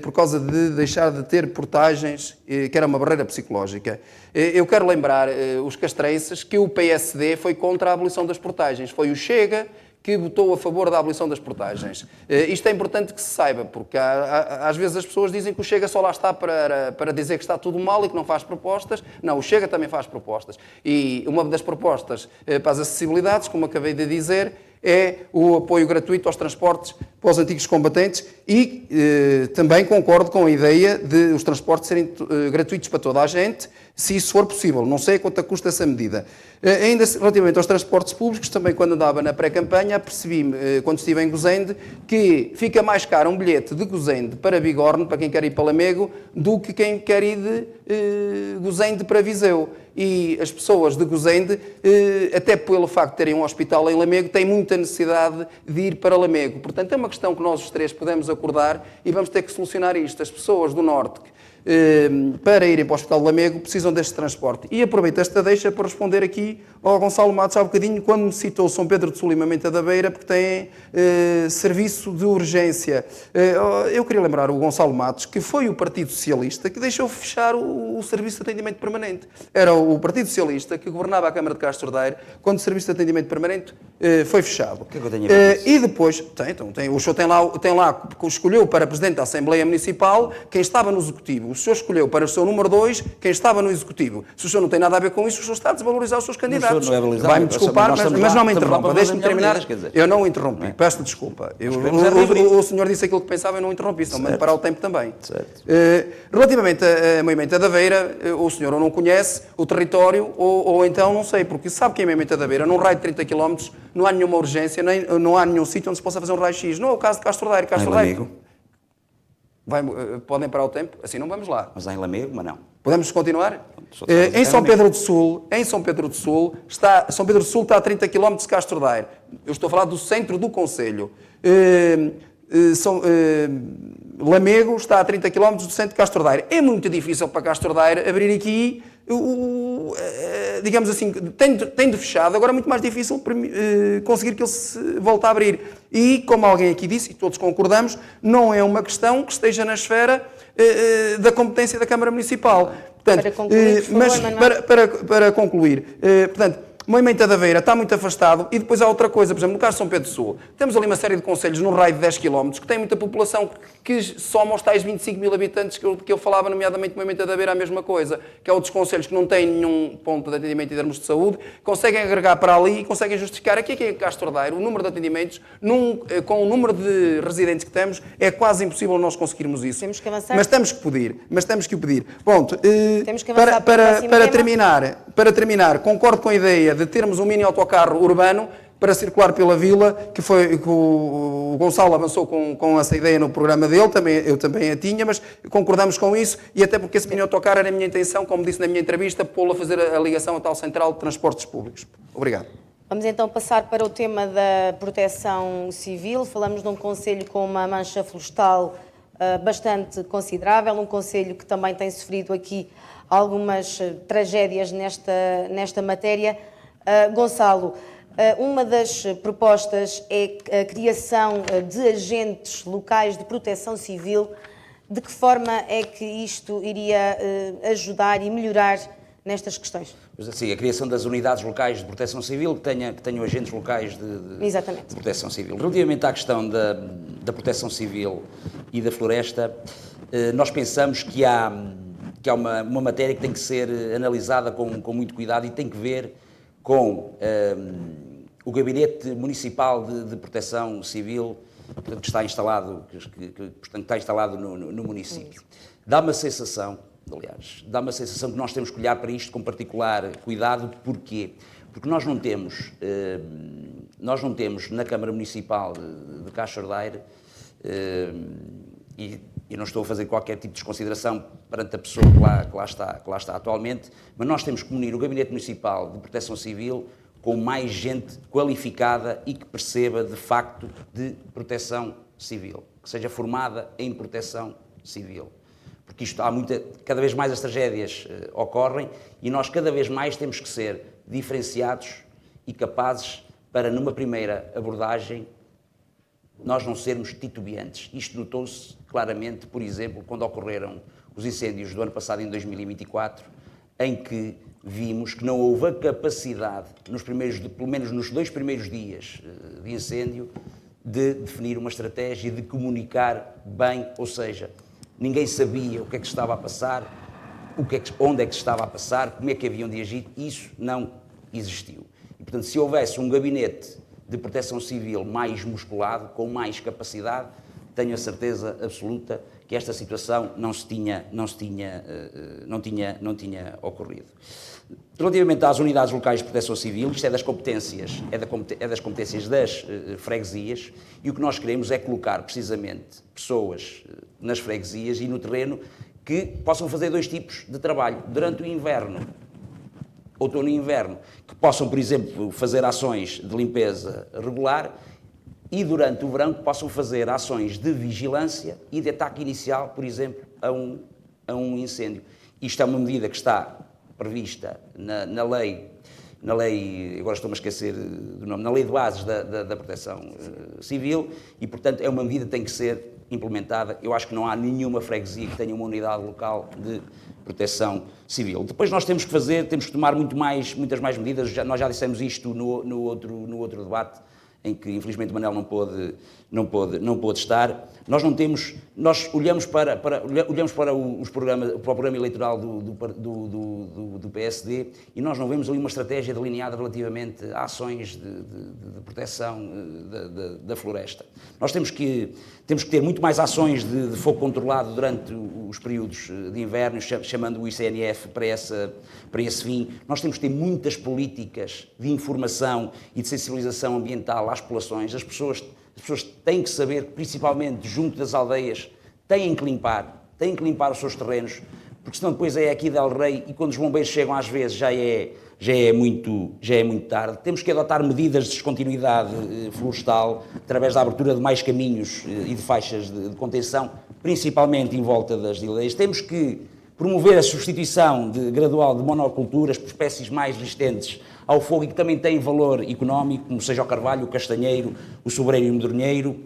por causa de deixar de ter portagens, que era uma barreira psicológica. Eu quero lembrar os castrenses que o PSD foi contra a abolição das portagens. Foi o Chega que votou a favor da abolição das portagens. Isto é importante que se saiba, porque às vezes as pessoas dizem que o Chega só lá está para dizer que está tudo mal e que não faz propostas. Não, o Chega também faz propostas. E uma das propostas para as acessibilidades, como acabei de dizer, é o apoio gratuito aos transportes para os antigos combatentes e também concordo com a ideia de os transportes serem gratuitos para toda a gente, se isso for possível. Não sei quanto custa essa medida. Ainda relativamente aos transportes públicos, também quando andava na pré-campanha, percebi-me, quando estive em Gozende, que fica mais caro um bilhete de Gozende para Bigorne, para quem quer ir para Lamego, do que quem quer ir de Gozende para Viseu. E as pessoas de Gozende, até pelo facto de terem um hospital em Lamego, têm muita necessidade de ir para Lamego. Portanto, é uma questão que nós os três podemos acordar e vamos ter que solucionar isto. As pessoas do Norte, para irem para o Hospital de Lamego, precisam deste transporte. E aproveito esta deixa para responder aqui ao Gonçalo Matos há bocadinho, quando me citou São Pedro de Sul e Mamenta da Beira, porque tem serviço de urgência. Eu queria lembrar o Gonçalo Matos que foi o Partido Socialista que deixou fechar o Serviço de Atendimento Permanente. Era o Partido Socialista que governava a Câmara de Castro Daire quando o Serviço de Atendimento Permanente foi fechado. O que é que eu tenho a ver com isso? E depois, o senhor tem lá, escolheu para Presidente da Assembleia Municipal quem estava no Executivo. O senhor escolheu para o seu número 2 quem estava no Executivo. Se o senhor não tem nada a ver com isso, o senhor está a desvalorizar os seus candidatos. Vai-me desculpar, mas não me interrompa. Deixe-me terminar. Eu não o interrompi. Peço desculpa. O senhor disse aquilo que pensava e eu não o interrompi. Senão me parar o tempo também. Relativamente a Moimenta da Beira, o senhor ou não conhece o território ou então não sei, porque sabe que em Moimenta da Beira, num raio de 30 km, não há nenhuma urgência, nem não há nenhum sítio onde se possa fazer um raio-x. Não é o caso de Castro Daire. Podem parar o tempo? Assim não vamos lá. Mas há em Lamego, mas não. Podemos continuar? Em São Pedro do Sul está a 30 km de Castro Daire. Eu estou a falar do centro do concelho. Lamego está a 30 km do centro de Castro Daire. É muito difícil para Castro Daire abrir aqui, digamos assim, tendo fechado, agora é muito mais difícil conseguir que ele se volte a abrir. E, como alguém aqui disse, e todos concordamos, não é uma questão que esteja na esfera da competência da Câmara Municipal. Portanto, Para concluir, por mas favor, Manuel. para concluir, portanto, Moimenta da Beira está muito afastado e depois há outra coisa, por exemplo, no caso de São Pedro do Sul, temos ali uma série de concelhos no raio de 10 km que têm muita população que soma os tais 25 mil habitantes que eu falava, nomeadamente Moimenta da Beira, a mesma coisa, que é outros concelhos que não têm nenhum ponto de atendimento em termos de saúde, conseguem agregar para ali e conseguem justificar aqui é Castro Daire, o número de atendimentos, com o número de residentes que temos, é quase impossível nós conseguirmos isso. Temos que avançar. Mas temos que o pedir. Pronto, Temos que avançar para o próximo tema. para terminar, concordo com a ideia de termos um mini autocarro urbano para circular pela vila, que o Gonçalo avançou com essa ideia no programa dele, eu também a tinha, mas concordamos com isso, e até porque esse mini autocarro era a minha intenção, como disse na minha entrevista, pô-lo a fazer a ligação à tal central de transportes públicos. Obrigado. Vamos então passar para o tema da proteção civil. Falamos de um concelho com uma mancha florestal bastante considerável, um concelho que também tem sofrido aqui algumas tragédias nesta matéria. Gonçalo, uma das propostas é a criação de agentes locais de proteção civil. De que forma é que isto iria ajudar e melhorar nestas questões? Sim, a criação das unidades locais de proteção civil que tenham agentes locais de proteção civil. Relativamente à questão da proteção civil e da floresta, nós pensamos que há uma matéria que tem que ser analisada com muito cuidado e tem que ver com o Gabinete Municipal de Proteção Civil, portanto, que está instalado, no município. Dá-me a sensação que nós temos que olhar para isto com particular cuidado. Porquê? Porque nós não temos na Câmara Municipal de Castro Daire, e não estou a fazer qualquer tipo de desconsideração perante a pessoa que lá está atualmente, mas nós temos que unir o Gabinete Municipal de Proteção Civil com mais gente qualificada e que perceba de facto de proteção civil, que seja formada em proteção civil. Porque cada vez mais as tragédias ocorrem e nós cada vez mais temos que ser diferenciados e capazes para, numa primeira abordagem, nós não sermos titubeantes. Isto notou-se claramente, por exemplo, quando ocorreram os incêndios do ano passado, em 2024, em que vimos que não houve a capacidade, pelo menos nos 2 primeiros dias de incêndio, de definir uma estratégia, de comunicar bem, ou seja, ninguém sabia o que é que estava a passar, onde é que se estava a passar, como é que haviam de agir. Isso não existiu. E, portanto, se houvesse um gabinete de proteção civil mais musculado, com mais capacidade, tenho a certeza absoluta que esta situação não tinha ocorrido. Relativamente às unidades locais de proteção civil, isto é das competências das freguesias, e o que nós queremos é colocar precisamente pessoas nas freguesias e no terreno que possam fazer 2 tipos de trabalho. Durante o inverno, outono e inverno, que possam, por exemplo, fazer ações de limpeza regular, e durante o verão que possam fazer ações de vigilância e de ataque inicial, por exemplo, a um incêndio. Isto é uma medida que está prevista na lei, agora estou-me a esquecer do nome, na lei de bases da proteção civil, e, portanto, é uma medida que tem que ser implementada. Eu acho que não há nenhuma freguesia que tenha uma unidade local de proteção civil. Depois nós temos que tomar muitas mais medidas. Nós já dissemos isto no outro debate, em que infelizmente Manel não pôde estar. Nós olhamos para o programa eleitoral do PSD e nós não vemos ali uma estratégia delineada relativamente a ações de proteção da floresta. Nós temos que ter muito mais ações de fogo controlado durante os períodos de inverno, chamando o ICNF para esse fim. Nós temos que ter muitas políticas de informação e de sensibilização ambiental às populações. As pessoas têm que saber, principalmente junto das aldeias, têm que limpar os seus terrenos, porque senão depois é aqui Del Rey e quando os bombeiros chegam às vezes já é muito tarde. Temos que adotar medidas de descontinuidade florestal através da abertura de mais caminhos e de faixas de contenção, principalmente em volta das aldeias. Temos que promover a substituição gradual de monoculturas por espécies mais resistentes ao fogo e que também têm valor económico, como seja o carvalho, o castanheiro, o sobreiro e o medronheiro.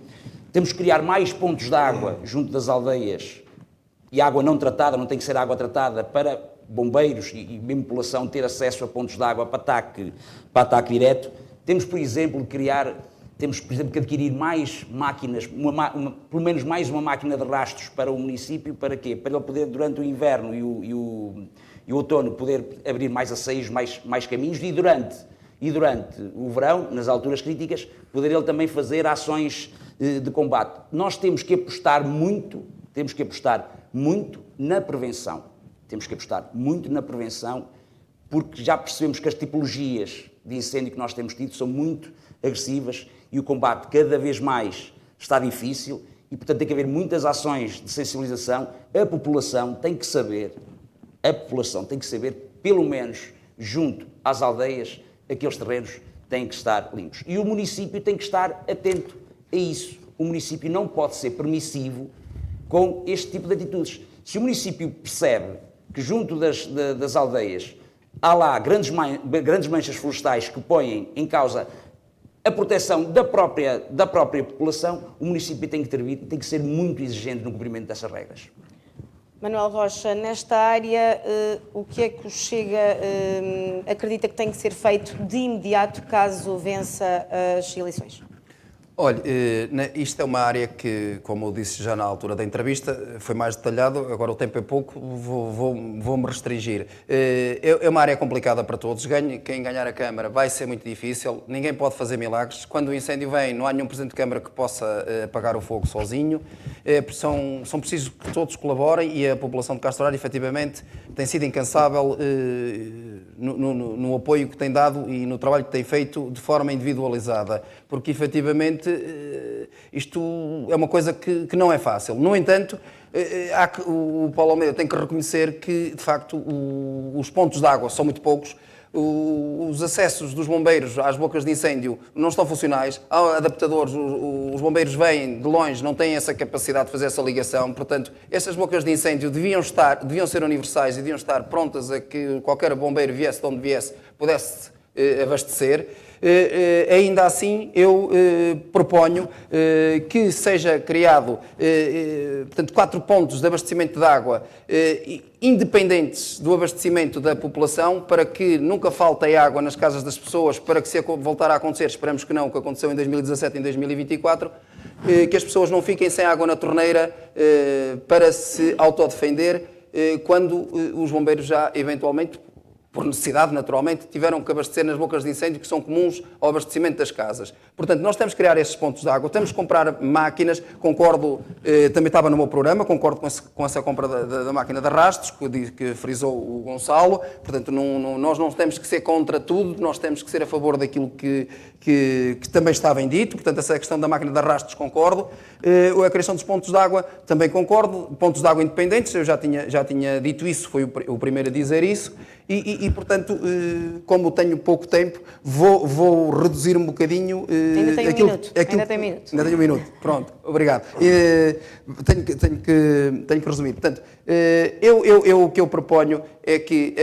Temos que criar mais pontos de água junto das aldeias e água não tratada, não tem que ser água tratada, para bombeiros e mesmo população ter acesso a pontos de água para ataque direto. Temos, por exemplo, que adquirir mais máquinas, pelo menos mais uma máquina de rastros para o município. Para quê? Para ele poder, durante o inverno e o outono, poder abrir mais aceios, mais caminhos e durante o verão, nas alturas críticas, poder ele também fazer ações de combate. Nós temos que apostar muito na prevenção. Porque já percebemos que as tipologias de incêndio que nós temos tido são muito agressivas e o combate cada vez mais está difícil e, portanto, tem que haver muitas ações de sensibilização. A população tem que saber, pelo menos junto às aldeias, aqueles terrenos têm que estar limpos. E o município tem que estar atento a isso. O município não pode ser permissivo com este tipo de atitudes. Se o município percebe que junto das aldeias há lá grandes manchas florestais que põem em causa a proteção da própria população, o município tem que intervir e tem que ser muito exigente no cumprimento dessas regras. Manuel Rocha, nesta área, o que é que o Chega acredita que tem que ser feito de imediato caso vença as eleições? Olha, isto é uma área que, como eu disse já na altura da entrevista, foi mais detalhado, agora o tempo é pouco, vou-me restringir. É uma área complicada para todos, quem ganhar a Câmara vai ser muito difícil, ninguém pode fazer milagres. Quando o incêndio vem, não há nenhum Presidente de Câmara que possa apagar o fogo sozinho. São precisos que todos colaborem e a população de Castro Daire, efetivamente, tem sido incansável no apoio que tem dado e no trabalho que tem feito de forma individualizada, porque efetivamente isto é uma coisa que não é fácil. No entanto, o Paulo Almeida tem que reconhecer que, de facto, os pontos de água são muito poucos, os acessos dos bombeiros às bocas de incêndio não estão funcionais, há adaptadores, os bombeiros vêm de longe, não têm essa capacidade de fazer essa ligação, portanto, essas bocas de incêndio deviam ser universais e deviam estar prontas a que qualquer bombeiro viesse de onde viesse, pudesse abastecer. Ainda assim, eu proponho que seja criado, portanto, 4 pontos de abastecimento de água independentes do abastecimento da população, para que nunca falte água nas casas das pessoas, para que, se voltar a acontecer, esperamos que não, o que aconteceu em 2017 e em 2024, que as pessoas não fiquem sem água na torneira para se autodefender quando os bombeiros já, eventualmente, por necessidade, naturalmente, tiveram que abastecer nas bocas de incêndio que são comuns ao abastecimento das casas. Portanto, nós temos que criar esses pontos de água, temos que comprar máquinas, concordo, também estava no meu programa, concordo com essa compra da máquina de arrastos, que frisou o Gonçalo, portanto, nós não temos que ser contra tudo, nós temos que ser a favor daquilo que também está bem dito, portanto, essa questão da máquina de arrastos concordo, a criação dos pontos de água também concordo, pontos de água independentes, eu já tinha dito isso, foi o primeiro a dizer isso, e portanto, como tenho pouco tempo, vou reduzir um bocadinho... Ainda tem um minuto. Ainda tenho um minuto. Pronto, obrigado. Tenho que resumir. Portanto, o que eu proponho é que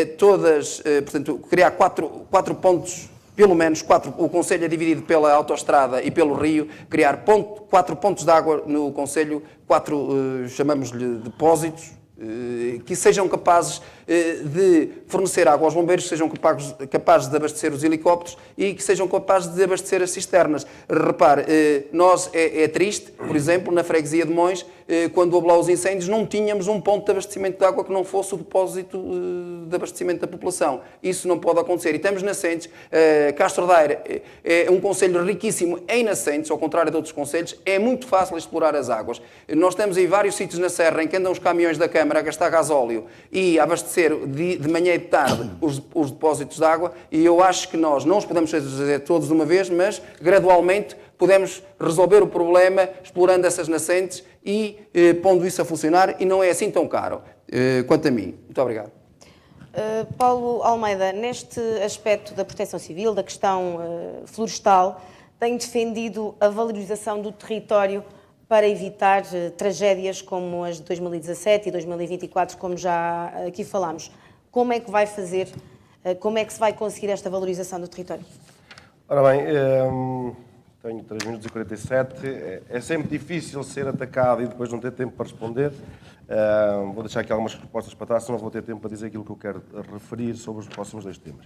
portanto, criar quatro pontos, pelo menos 4, o Conselho é dividido pela autoestrada e pelo rio, criar 4 pontos de água no Conselho, 4, chamamos-lhe depósitos, que sejam capazes de fornecer água aos bombeiros, que sejam capazes de abastecer os helicópteros e que sejam capazes de abastecer as cisternas. Repare, é triste, por exemplo, na freguesia de Mões, quando houve lá os incêndios, não tínhamos um ponto de abastecimento de água que não fosse o depósito de abastecimento da população. Isso não pode acontecer. E estamos nascentes. Castro Daire é um concelho riquíssimo em nascentes, ao contrário de outros concelhos, é muito fácil explorar as águas. Nós temos aí vários sítios na Serra em que andam os caminhões da Câmara a gastar gasóleo e a abastecer de manhã e de tarde os depósitos de água, e eu acho que nós não os podemos fazer todos de uma vez, mas gradualmente podemos resolver o problema explorando essas nascentes e pondo isso a funcionar, e não é assim tão caro. Quanto a mim. Muito obrigado. Paulo Almeida, neste aspecto da proteção civil, da questão florestal, tem defendido a valorização do território para evitar tragédias como as de 2017 e 2024, como já aqui falámos. Como é que vai fazer, como é que se vai conseguir esta valorização do território? Ora bem, tenho 3 minutos e 47. É sempre difícil ser atacado e depois não ter tempo para responder. Vou deixar aqui algumas respostas para trás, senão não vou ter tempo para dizer aquilo que eu quero referir sobre os próximos 2 temas.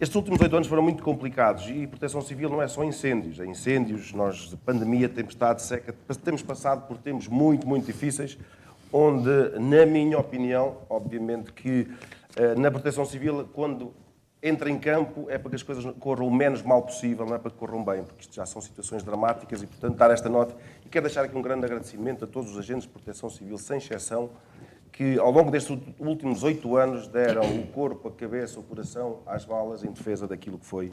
Estes últimos 8 anos foram muito complicados e proteção civil não é só incêndios. É incêndios, nós, pandemia, tempestade, seca, temos passado por tempos muito, muito difíceis, onde, na minha opinião, obviamente que na proteção civil, quando entra em campo, é para que as coisas corram o menos mal possível, não é para que corram bem, porque isto já são situações dramáticas e, portanto, dar esta nota. E quero deixar aqui um grande agradecimento a todos os agentes de proteção civil, sem exceção, que ao longo destes últimos 8 anos deram o corpo, a cabeça, o coração às balas em defesa daquilo que foi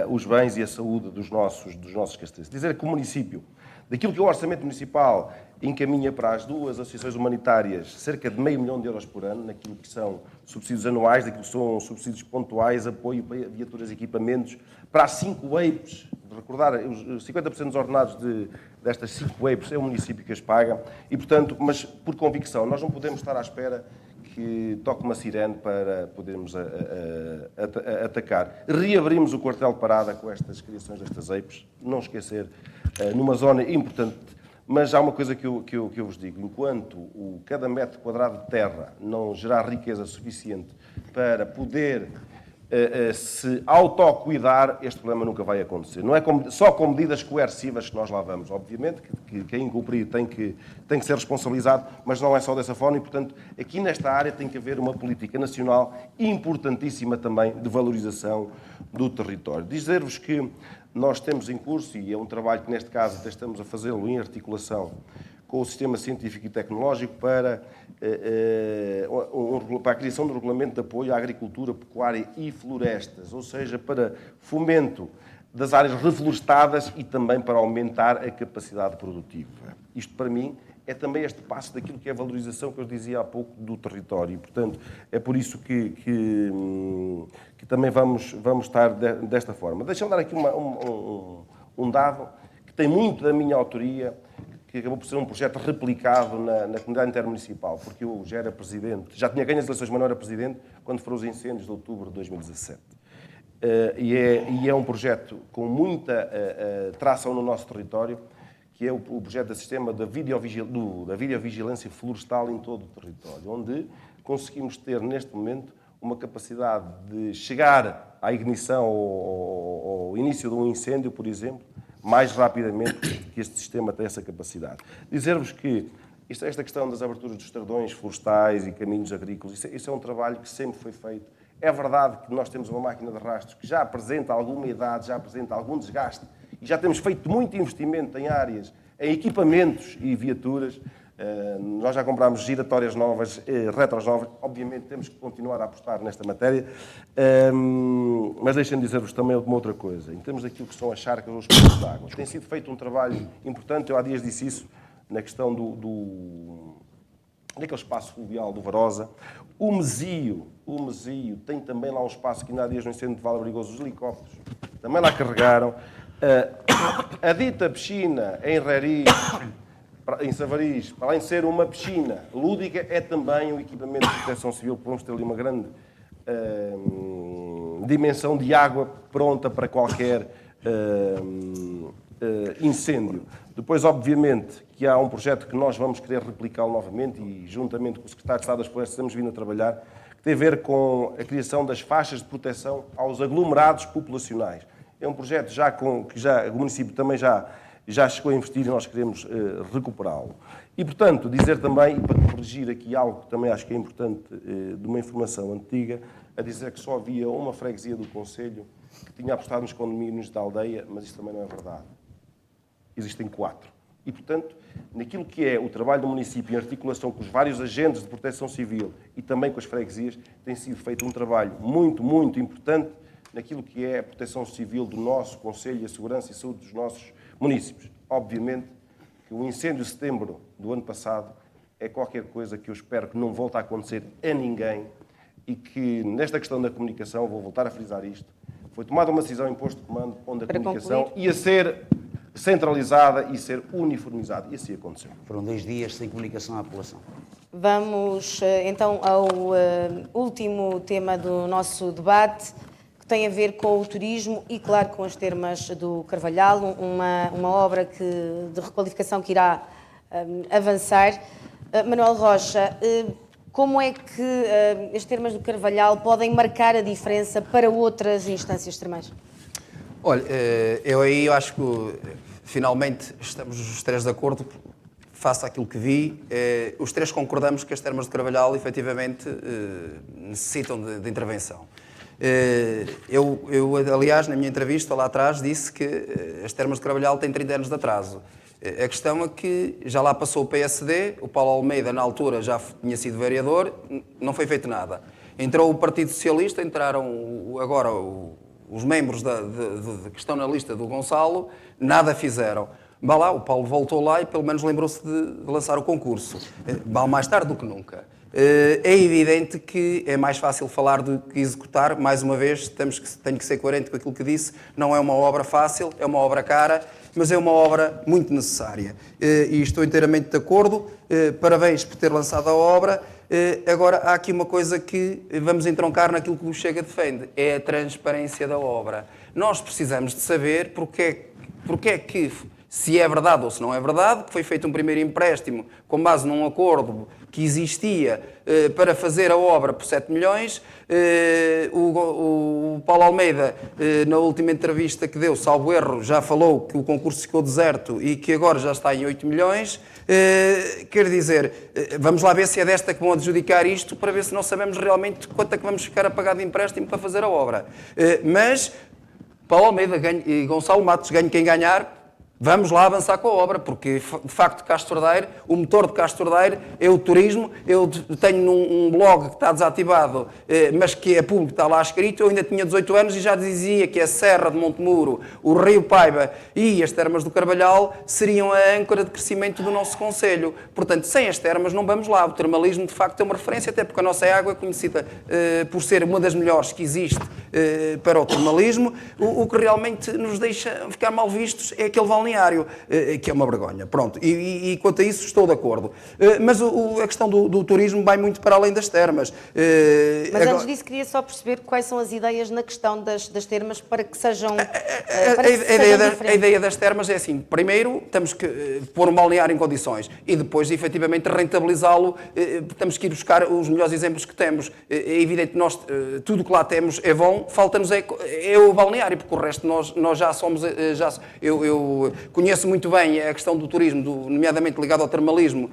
os bens e a saúde dos nossos castrenses. Dizer que o município, daquilo que o Orçamento Municipal encaminha para as 2 associações humanitárias, cerca de €500 mil por ano, naquilo que são subsídios anuais, daquilo que são subsídios pontuais, apoio para viaturas e equipamentos, para as 5 EIPs, recordar, os 50% dos ordenados destas 5 EIPs é o município que as paga, e portanto, mas por convicção, nós não podemos estar à espera que toque uma sirene para podermos atacar. Reabrimos o quartel de parada com estas criações destas EIPs, não esquecer, numa zona importante. Mas há uma coisa que eu vos digo, enquanto cada metro quadrado de terra não gerar riqueza suficiente para poder se autocuidar, este problema nunca vai acontecer. Não é só com medidas coercivas que nós lá vamos. Obviamente que quem incumprir tem que ser responsabilizado, mas não é só dessa forma e, portanto, aqui nesta área tem que haver uma política nacional importantíssima também de valorização do território. Dizer-vos que nós temos em curso, e é um trabalho que neste caso até estamos a fazê-lo em articulação com o Sistema Científico e Tecnológico para a criação do Regulamento de Apoio à Agricultura, Pecuária e Florestas, ou seja, para fomento das áreas reflorestadas e também para aumentar a capacidade produtiva. Isto, para mim, é também este passo daquilo que é a valorização que eu dizia há pouco do território. E, portanto, é por isso que também vamos estar desta forma. Deixa-me dar aqui um dado que tem muito da minha autoria, que acabou por ser um projeto replicado na comunidade intermunicipal, porque eu já era presidente, já tinha ganho as eleições, mas não era presidente, quando foram os incêndios de outubro de 2017. E é um projeto com muita tração no nosso território, que é o projeto do sistema da videovigilância florestal em todo o território, onde conseguimos ter, neste momento, uma capacidade de chegar à ignição ou ao início de um incêndio, por exemplo, mais rapidamente que este sistema tem essa capacidade. Dizer-vos que esta questão das aberturas dos estradões florestais e caminhos agrícolas, isso é um trabalho que sempre foi feito. É verdade que nós temos uma máquina de rastros que já apresenta alguma idade, já apresenta algum desgaste, e já temos feito muito investimento em áreas, em equipamentos e viaturas. Nós já comprámos giratórias novas, retros novas. Obviamente temos que continuar a apostar nesta matéria. Mas deixem-me dizer-vos também uma outra coisa. Em termos daquilo que são as charcas ou os cursos de água, tem sido feito um trabalho importante. Eu há dias disse isso na questão daquele espaço fluvial do Varosa. O Mesio tem também lá um espaço que ainda há dias no incêndio de Vale Abrigoso, os helicópteros também lá carregaram. A dita piscina em Reriz, em Savariz, para além de ser uma piscina lúdica, é também um equipamento de proteção civil. Podemos ter ali uma grande dimensão de água pronta para qualquer incêndio. Depois, obviamente, que há um projeto que nós vamos querer replicá-lo novamente e, juntamente com o Secretário de Estado das Florestas, temos vindo a trabalhar, que tem a ver com a criação das faixas de proteção aos aglomerados populacionais. É um projeto que o município também já chegou a investir e nós queremos recuperá-lo. E, portanto, dizer também, e para corrigir aqui algo que também acho que é importante, de uma informação antiga, a dizer que só havia uma freguesia do Conselho que tinha apostado nos condomínios da aldeia, mas isso também não é verdade. Existem 4. E, portanto, naquilo que é o trabalho do município em articulação com os vários agentes de proteção civil e também com as freguesias, tem sido feito um trabalho muito, muito importante naquilo que é a proteção civil do nosso Conselho e a segurança e saúde dos nossos municípios. Obviamente que o incêndio de setembro do ano passado é qualquer coisa que eu espero que não volte a acontecer a ninguém e que, nesta questão da comunicação, vou voltar a frisar isto, foi tomada uma decisão em posto de comando onde a comunicação ia ser centralizada e ser uniformizada. E assim aconteceu. Foram 2 dias sem comunicação à população. Vamos então ao último tema do nosso debate, que tem a ver com o turismo e, claro, com as termas do Carvalhal, uma obra de requalificação que irá avançar. Manuel Rocha, como é que as termas do Carvalhal podem marcar a diferença para outras instâncias termais? Olha, eu acho que finalmente estamos os 3 de acordo. Face àquilo que vi, os 3 concordamos que as termas de Carvalhal, efetivamente, necessitam de intervenção. Eu, aliás, na minha entrevista lá atrás, disse que as termas de Carvalhal têm 30 anos de atraso. A questão é que já lá passou o PSD, o Paulo Almeida, na altura, já tinha sido vereador, não foi feito nada. Entrou o Partido Socialista, entraram agora os membros que estão na lista do Gonçalo, nada fizeram. Vá lá, o Paulo voltou lá e pelo menos lembrou-se de lançar o concurso. Vale mais tarde do que nunca. É evidente que é mais fácil falar do que executar. Mais uma vez, tenho que ser coerente com aquilo que disse. Não é uma obra fácil, é uma obra cara, mas é uma obra muito necessária. E estou inteiramente de acordo. Parabéns por ter lançado a obra. Agora, há aqui uma coisa que vamos entroncar naquilo que o Chega defende. É a transparência da obra. Nós precisamos de saber porque é que, se é verdade ou se não é verdade, que foi feito um primeiro empréstimo com base num acordo que existia para fazer a obra por 7 milhões. O Paulo Almeida, na última entrevista que deu, salvo erro, já falou que o concurso ficou deserto e que agora já está em 8 milhões. Quer dizer, vamos lá ver se é desta que vão adjudicar isto, para ver se não sabemos realmente quanto é que vamos ficar a pagar de empréstimo para fazer a obra. Mas Paulo Almeida e Gonçalo Matos, ganhe quem ganhar. Vamos lá avançar com a obra, porque, de facto, Castro Daire, o motor de Castro Daire é o turismo. Eu tenho um blog que está desativado, mas que é público, está lá escrito. Eu ainda tinha 18 anos e já dizia que a Serra de Montemuro, o Rio Paiva e as termas do Carvalhal seriam a âncora de crescimento do nosso concelho. Portanto, sem as termas não vamos lá. O termalismo, de facto, é uma referência, até porque a nossa água é conhecida por ser uma das melhores que existe para o termalismo. O que realmente nos deixa ficar mal vistos é aquele balneário, que é uma vergonha. Pronto, e quanto a isso estou de acordo. Mas a questão do turismo vai muito para além das termas. Mas antes disso queria só perceber quais são as ideias na questão das termas para que sejam a ideia das termas é assim: primeiro temos que pôr um balneário em condições e depois, efetivamente, rentabilizá-lo. Temos que ir buscar os melhores exemplos que temos. É evidente que nós, tudo que lá temos é bom, falta-nos é o balneário, porque o resto nós já somos... Eu conheço muito bem a questão do turismo, nomeadamente ligado ao termalismo,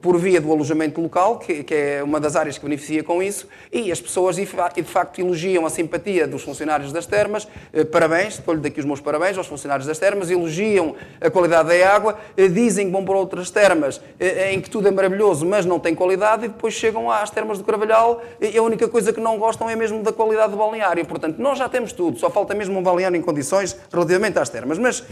por via do alojamento local, que é uma das áreas que beneficia com isso, e as pessoas, de facto, elogiam a simpatia dos funcionários das termas. Parabéns, dou-lhe daqui os meus parabéns aos funcionários das termas, elogiam a qualidade da água, dizem que vão para outras termas em que tudo é maravilhoso, mas não tem qualidade, e depois chegam às termas do Carvalhal e a única coisa que não gostam é mesmo da qualidade do balneário. Portanto, nós já temos tudo, só falta mesmo um balneário em condições relativamente às termas. Mas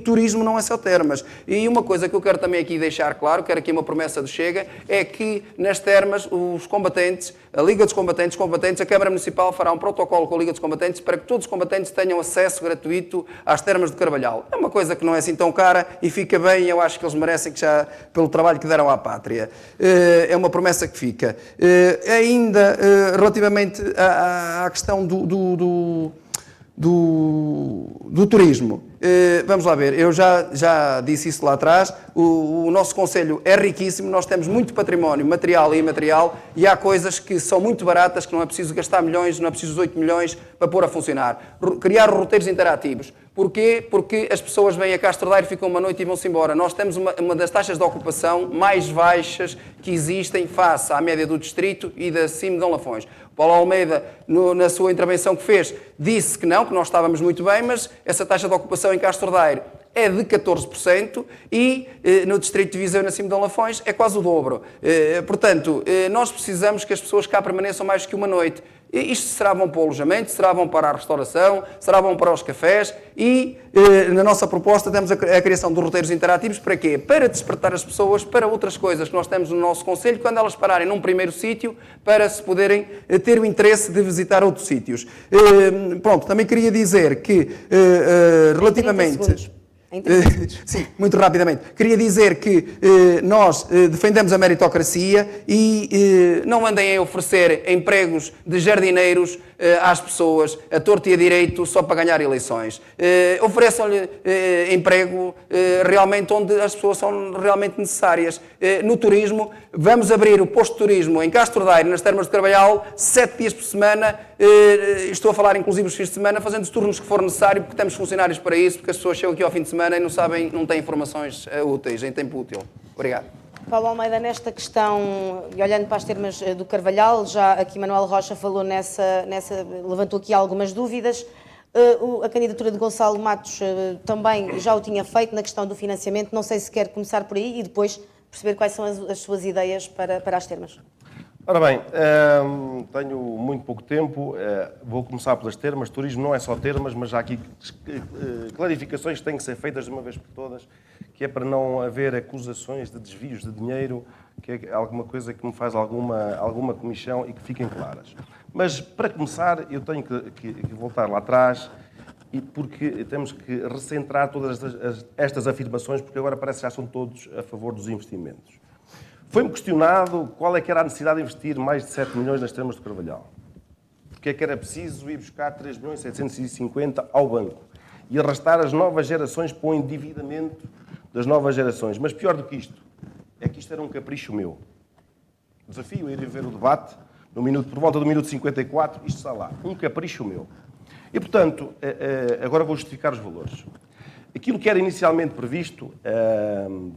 turismo não é só termas. E uma coisa que eu quero também aqui deixar claro, quero aqui uma promessa do Chega, é que nas termas os combatentes, a Liga dos Combatentes, a Câmara Municipal fará um protocolo com a Liga dos Combatentes para que todos os combatentes tenham acesso gratuito às termas do Carvalhal. É uma coisa que não é assim tão cara e fica bem, eu acho que eles merecem, que já pelo trabalho que deram à pátria. É uma promessa que fica. Ainda relativamente à questão do turismo. Vamos lá ver, eu já disse isso lá atrás, o nosso concelho é riquíssimo, nós temos muito património material e imaterial e há coisas que são muito baratas, que não é preciso gastar milhões, não é preciso 8 milhões para pôr a funcionar. Criar roteiros interativos. Porquê? Porque as pessoas vêm a Castro Daire, ficam uma noite e vão-se embora. Nós temos uma das taxas de ocupação mais baixas que existem face à média do distrito e da CIM de Dom Lafões. Paulo Almeida, na sua intervenção que fez, disse que não, que nós estávamos muito bem, mas essa taxa de ocupação em Castro Daire é de 14% e no distrito de Viseu, na Cima de Dom Lafões, é quase o dobro. Portanto, nós precisamos que as pessoas cá permaneçam mais que uma noite. Isto será bom para o alojamento, será bom para a restauração, será bom para os cafés e na nossa proposta temos a criação de roteiros interativos para quê? Para despertar as pessoas para outras coisas que nós temos no nosso concelho, quando elas pararem num primeiro sítio, para se poderem ter o interesse de visitar outros sítios. Pronto, também queria dizer que relativamente... Sim, muito rapidamente. Queria dizer que nós defendemos a meritocracia e não andem a oferecer empregos de jardineiros às pessoas, a torto e a direito, só para ganhar eleições. Ofereçam-lhe emprego realmente onde as pessoas são realmente necessárias. No turismo, vamos abrir o posto de turismo em Castro Daire, nas Termas de Carvalhal, 7 dias por semana. Estou a falar inclusive os fins de semana, fazendo os turnos que for necessário, porque temos funcionários para isso, porque as pessoas chegam aqui ao fim de semana e não sabem, não têm informações úteis, em tempo útil. Obrigado. Paulo Almeida, nesta questão, e olhando para as Termas do Carvalhal, já aqui Manuel Rocha falou levantou aqui algumas dúvidas. A candidatura de Gonçalo Matos também já o tinha feito na questão do financiamento. Não sei se quer começar por aí e depois perceber quais são as suas ideias para as Termas. Ora bem, tenho muito pouco tempo, vou começar pelas Termas. Turismo não é só Termas, mas há aqui clarificações que têm que ser feitas de uma vez por todas, que é para não haver acusações de desvios de dinheiro, que é alguma coisa que me faz alguma comichão e que fiquem claras. Mas, para começar, eu tenho que voltar lá atrás, porque temos que recentrar todas estas afirmações, porque agora parece que já são todos a favor dos investimentos. Foi-me questionado qual é que era a necessidade de investir mais de 7 milhões nas Termas de Carvalhal. Porque é que era preciso ir buscar 3.750 ao banco e arrastar as novas gerações para o endividamento das novas gerações. Mas pior do que isto, é que isto era um capricho meu. Desafio a ir ver o debate, por volta do minuto 54, isto está lá. Um capricho meu. E, portanto, agora vou justificar os valores. Aquilo que era inicialmente previsto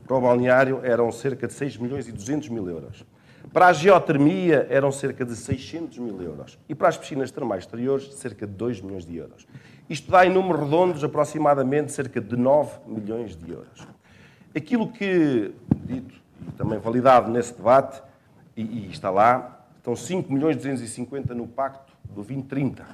para o balneário eram cerca de 6 milhões e 200 mil euros. Para a geotermia eram cerca de 600 mil euros. E para as piscinas termais exteriores, cerca de 2 milhões de euros. Isto dá, em números redondos, aproximadamente cerca de 9 milhões de euros. Aquilo que, dito e também validado nesse debate, e está lá, estão 5 milhões 250 no pacto do 2030.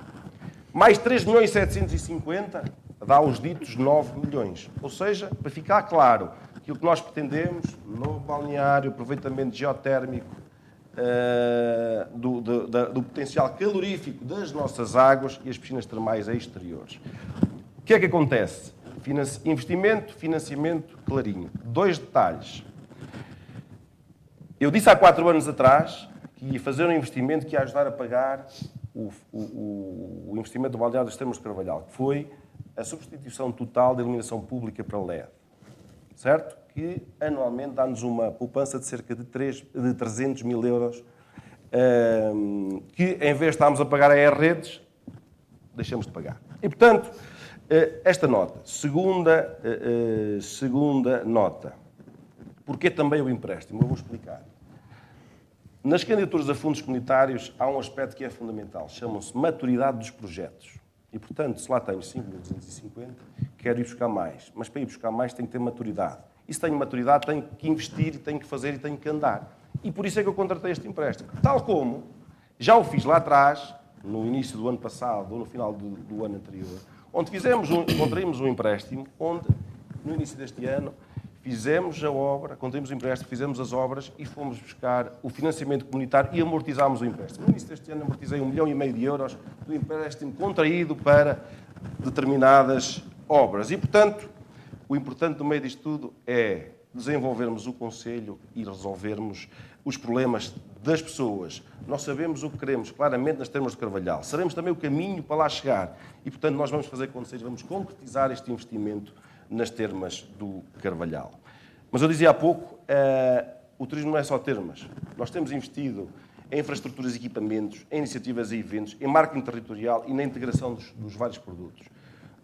Mais 3 milhões 750 dá os ditos 9 milhões. Ou seja, para ficar claro, aquilo que nós pretendemos, novo balneário, aproveitamento geotérmico, do potencial calorífico das nossas águas e as piscinas termais exteriores. O que é que acontece? Investimento, financiamento, clarinho. 2 detalhes. Eu disse há 4 anos atrás que ia fazer um investimento que ia ajudar a pagar o investimento do balneário das Termas de Carvalhal, que foi a substituição total da iluminação pública para LED. Certo? Que anualmente dá-nos uma poupança de cerca de 300 mil euros, que em vez de estarmos a pagar a R-Redes, deixamos de pagar. E, portanto, esta nota. Segunda nota. Porquê também o empréstimo? Eu vou explicar. Nas candidaturas a fundos comunitários há um aspecto que é fundamental. Chamam-se maturidade dos projetos. E, portanto, se lá tenho 5.250, quero ir buscar mais. Mas para ir buscar mais tenho que ter maturidade. E se tenho maturidade, tenho que investir, tenho que fazer e tenho que andar. E por isso é que eu contratei este empréstimo. Tal como já o fiz lá atrás, no início do ano passado ou no final do ano anterior, onde contraímos um empréstimo, onde, no início deste ano, fizemos a obra, contraímos o empréstimo, fizemos as obras e fomos buscar o financiamento comunitário e amortizámos o empréstimo. No início deste ano amortizei 1,5 milhão de euros do empréstimo contraído para determinadas obras. E, portanto, o importante no meio disto tudo é desenvolvermos o Conselho e resolvermos os problemas das pessoas. Nós sabemos o que queremos, claramente, nas Termas de Carvalhal. Sabemos também o caminho para lá chegar. E, portanto, nós vamos fazer acontecer, vamos concretizar este investimento nas Termas do Carvalhal. Mas eu dizia há pouco, o turismo não é só termas. Nós temos investido em infraestruturas e equipamentos, em iniciativas e eventos, em marketing territorial e na integração dos vários produtos.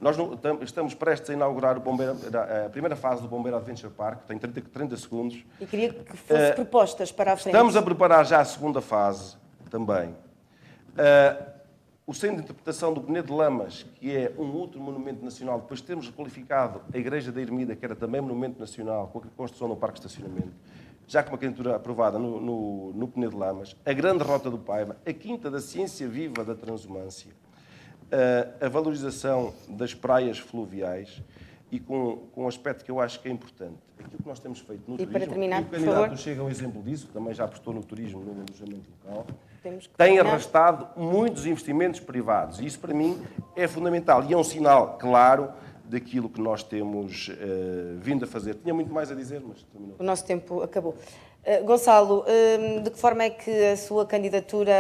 Nós estamos prestes a inaugurar a primeira fase do Bombeiro Adventure Park, tem 30 segundos. E queria que fosse propostas para a frente. Estamos a preparar já a segunda fase também. O Centro de Interpretação do Penedo de Lamas, que é um outro monumento nacional, depois temos requalificado a Igreja da Ermida, que era também monumento nacional, com a construção do parque de estacionamento. já com uma candidatura aprovada no Penedo de Lamas, a Grande Rota do Paiva, a Quinta da Ciência Viva da Transumância, a valorização das praias fluviais e com um aspecto que eu acho que é importante. Aquilo que nós temos feito no turismo, para terminar, e o por candidato favor. chega a um exemplo disso, também já apostou no turismo, no alojamento local, Temos que tem terminar. arrastado muitos investimentos privados. E isso, para mim, é fundamental. E é um sinal claro daquilo que nós temos vindo a fazer. Tinha muito mais a dizer, mas terminou. O nosso tempo acabou. Gonçalo, de que forma é que a sua candidatura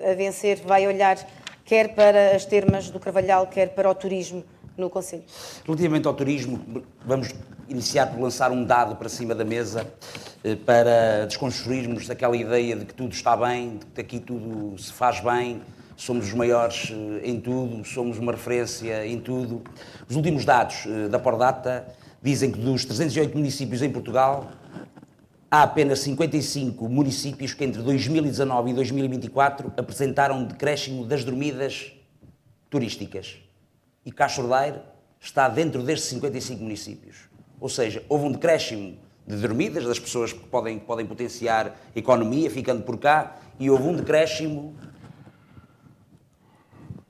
a vencer vai olhar quer para as termas do Carvalhal, quer para o turismo no Conselho? Relativamente ao turismo, vamos iniciar por lançar um dado para cima da mesa para desconstruirmos aquela ideia de que tudo está bem, de que aqui tudo se faz bem, somos os maiores em tudo, somos uma referência em tudo. Os últimos dados da Pordata dizem que dos 308 municípios em Portugal, há apenas 55 municípios que entre 2019 e 2024 apresentaram um decréscimo das dormidas turísticas. E Cacho-Ordeiro está dentro destes 55 municípios. Ou seja, houve um decréscimo de dormidas, das pessoas que podem potenciar a economia, ficando por cá, e houve um decréscimo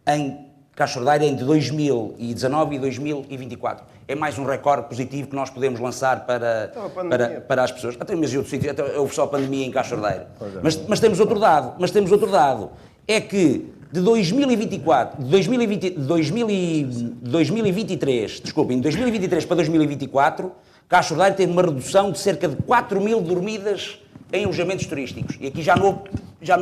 em Cacho-Ordeiro entre 2019 e 2024. É mais um recorde positivo que nós podemos lançar para as pessoas. Até mesmo outro sítio, até houve só a pandemia em Cacho-Ordeiro. Mas temos outro dado. É que de 2023 para 2024, Cacho-Ordeiro teve uma redução de cerca de 4.000 dormidas em alojamentos turísticos. E aqui já não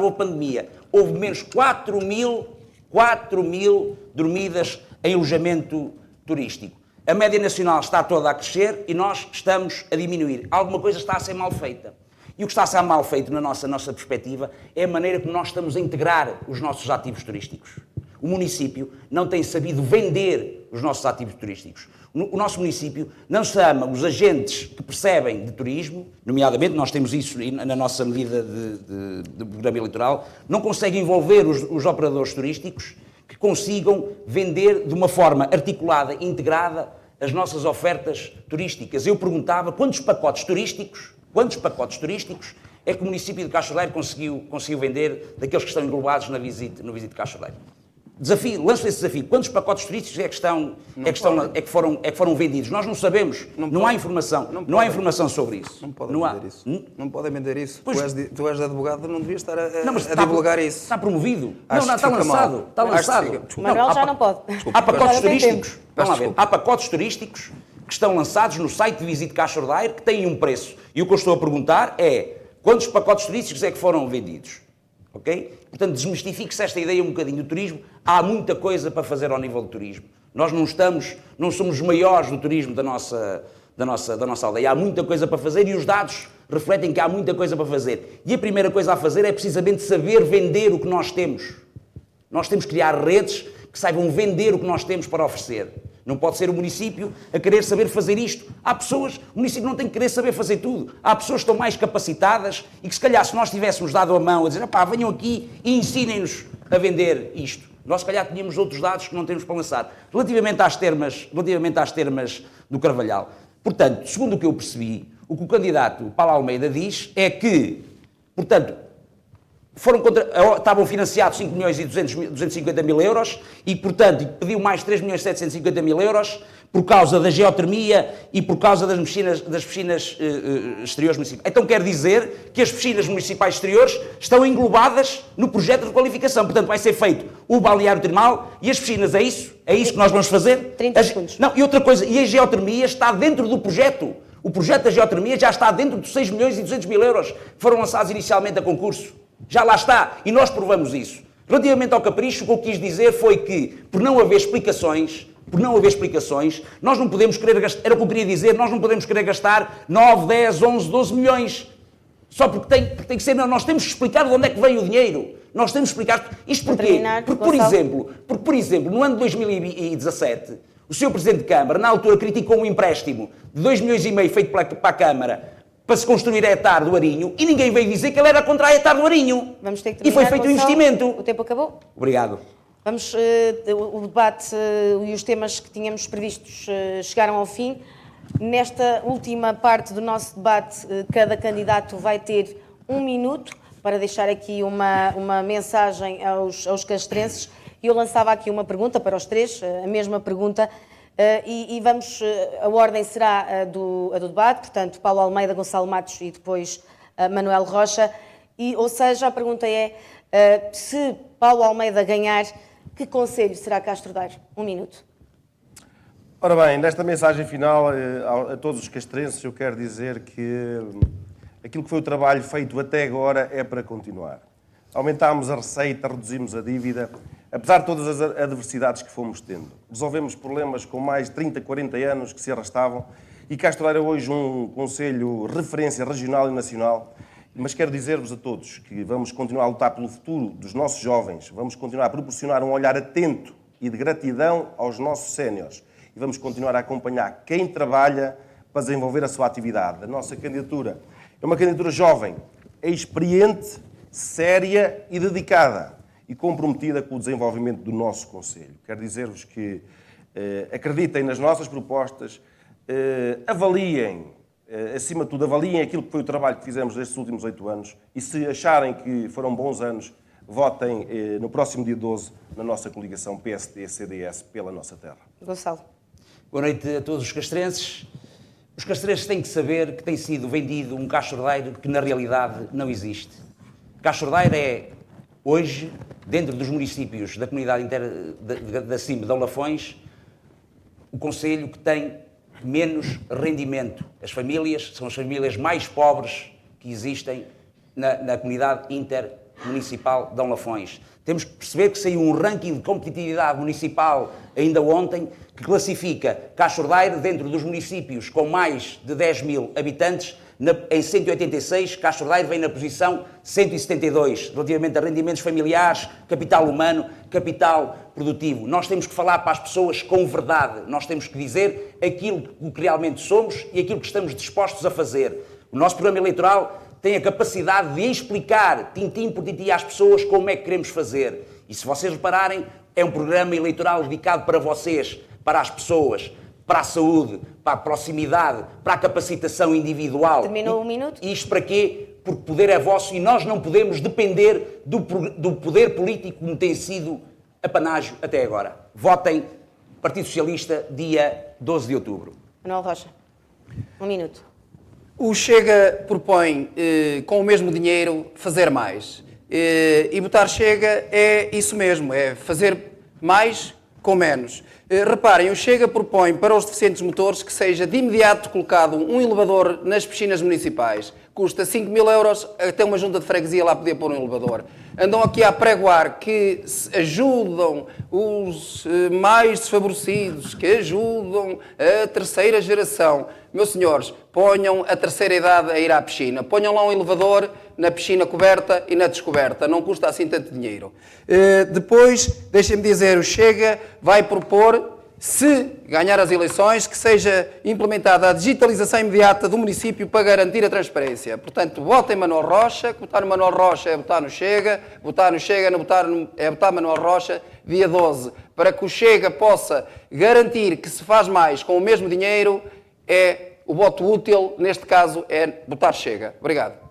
houve pandemia. Houve menos 4.000 dormidas em alojamento turístico. A média nacional está toda a crescer e nós estamos a diminuir. Alguma coisa está a ser mal feita. E o que está a ser mal feito na nossa perspectiva é a maneira como nós estamos a integrar os nossos ativos turísticos. O município não tem sabido vender os nossos ativos turísticos. O nosso município não chama os agentes que percebem de turismo, nomeadamente, nós temos isso na nossa medida de programa eleitoral, não consegue envolver os operadores turísticos que consigam vender de uma forma articulada e integrada as nossas ofertas turísticas. Eu perguntava quantos pacotes turísticos é que o município de Cacho-Ordeiro conseguiu vender daqueles que estão englobados no Visite Cacho-Ordeiro. Lanço esse desafio. Quantos pacotes turísticos é que foram vendidos? Nós não sabemos. Não há informação. Não há informação sobre isso. Não podem vender isso. Não podem vender isso. Pois, tu és advogado, não devias estar a divulgar isso. Está promovido. Acho Está que fica lançado. mal. Está lançado. Manuel já não pode. Há pacotes Já tem turísticos. tempo. Vamos lá ver. Há pacotes turísticos que estão lançados no site de Visite Cacho-Ordeiro que têm um preço. E o que eu estou a perguntar é quantos pacotes turísticos é que foram vendidos? Ok? Portanto, desmistifique-se esta ideia um bocadinho do turismo. Há muita coisa para fazer ao nível do turismo. Nós não somos os maiores do turismo da nossa aldeia. Há muita coisa para fazer e os dados refletem que há muita coisa para fazer. E a primeira coisa a fazer é precisamente saber vender o que nós temos. Nós temos que criar redes que saibam vender o que nós temos para oferecer. Não pode ser o município a querer saber fazer isto. Há pessoas, o município não tem que querer saber fazer tudo. Há pessoas que estão mais capacitadas e que se calhar se nós tivéssemos dado a mão a dizer, venham aqui e ensinem-nos a vender isto. Nós se calhar tínhamos outros dados que não temos para lançar. Relativamente às termas do Carvalhal. Portanto, segundo o que eu percebi, o que o candidato Paulo Almeida diz é que, portanto, estavam financiados 5 milhões e 250 mil euros e, portanto, pediu mais 3 milhões e 750 mil euros por causa da geotermia e por causa das piscinas exteriores municipais. Então quer dizer que as piscinas municipais exteriores estão englobadas no projeto de qualificação. Portanto, vai ser feito o balneário termal e as piscinas. É isso? É isso que nós vamos fazer? 30 segundos. Não, e outra coisa, e a geotermia está dentro do projeto. O projeto da geotermia já está dentro dos 6 milhões e 200 mil euros que foram lançados inicialmente a concurso. Já lá está, e nós provamos isso. Relativamente ao capricho, o que eu quis dizer foi que, por não haver explicações, nós não podemos querer gastar, era o que eu queria dizer, nós não podemos querer gastar 9, 10, 11, 12 milhões. Só porque tem que ser, nós temos que explicar de onde é que veio o dinheiro. Nós temos que explicar, isto porquê? Porque, por exemplo, no ano de 2017, o Sr. Presidente de Câmara, na altura, criticou um empréstimo de 2,5 milhões feito para a Câmara, para se construir a etar do Arinho, e ninguém veio dizer que ele era contra a etar do Arinho. Vamos ter que terminar, e foi feito um investimento. O tempo acabou? Obrigado. O debate e os temas que tínhamos previstos chegaram ao fim. Nesta última parte do nosso debate, cada candidato vai ter 1 minuto para deixar aqui uma mensagem aos castrenses. Eu lançava aqui uma pergunta para os três, a mesma pergunta, e a ordem será a do debate, portanto, Paulo Almeida, Gonçalo Matos e depois Manuel Rocha. Ou seja, a pergunta é, se Paulo Almeida ganhar, que conselho será Castro dar? 1 minuto. Ora bem, nesta mensagem final a todos os castrenses, eu quero dizer que aquilo que foi o trabalho feito até agora é para continuar. Aumentámos a receita, reduzimos a dívida, apesar de todas as adversidades que fomos tendo. Resolvemos problemas com mais de 30, 40 anos que se arrastavam e Castro Daire é hoje um concelho referência regional e nacional. Mas quero dizer-vos a todos que vamos continuar a lutar pelo futuro dos nossos jovens, vamos continuar a proporcionar um olhar atento e de gratidão aos nossos séniores e vamos continuar a acompanhar quem trabalha para desenvolver a sua atividade. A nossa candidatura é uma candidatura jovem, é experiente, séria e dedicada e comprometida com o desenvolvimento do nosso concelho. Quero dizer-vos que acreditem nas nossas propostas, avaliem, acima de tudo, avaliem aquilo que foi o trabalho que fizemos nestes últimos 8 anos e se acharem que foram bons anos, votem no próximo dia 12 na nossa coligação PSD-CDS pela nossa terra. Gonçalo. Boa noite a todos os castrenses. Os castrenses têm que saber que tem sido vendido um Castro Daire que na realidade não existe. Castro Daire é, hoje, dentro dos municípios da comunidade da CIM de Lafões, o concelho que tem menos rendimento. As famílias são as famílias mais pobres que existem na comunidade intermunicipal de Lafões. Temos que perceber que saiu um ranking de competitividade municipal ainda ontem que classifica Castro Daire dentro dos municípios com mais de 10 mil habitantes. Em 186, Castro Daire vem na posição 172, relativamente a rendimentos familiares, capital humano, capital produtivo. Nós temos que falar para as pessoas com verdade. Nós temos que dizer aquilo que realmente somos e aquilo que estamos dispostos a fazer. O nosso programa eleitoral tem a capacidade de explicar, tintim por tintim, às pessoas como é que queremos fazer. E se vocês repararem, é um programa eleitoral dedicado para vocês, para as pessoas, para a saúde, para a proximidade, para a capacitação individual. Terminou 1 minuto. E isto para quê? Porque o poder é vosso e nós não podemos depender do poder político como tem sido apanágio até agora. Votem Partido Socialista, dia 12 de outubro. Manuel Rocha. 1 minuto. O Chega propõe, com o mesmo dinheiro, fazer mais. E votar Chega é isso mesmo, é fazer mais com menos. Reparem, o Chega propõe para os deficientes motores que seja de imediato colocado um elevador nas piscinas municipais. Custa 5.000 euros, até uma junta de freguesia lá podia pôr um elevador. Andam aqui a pregoar que ajudam os mais desfavorecidos, que ajudam a terceira geração. Meus senhores, ponham a terceira idade a ir à piscina. Ponham lá um elevador na piscina coberta e na descoberta. Não custa assim tanto dinheiro. Depois, deixem-me dizer, o Chega vai propor, se ganhar as eleições, que seja implementada a digitalização imediata do município para garantir a transparência. Portanto, votem Manuel Rocha, que votar no Manuel Rocha é votar no Chega, votar no Chega é votar Manuel Rocha, dia 12, para que o Chega possa garantir que se faz mais com o mesmo dinheiro, é o voto útil, neste caso, é votar Chega. Obrigado.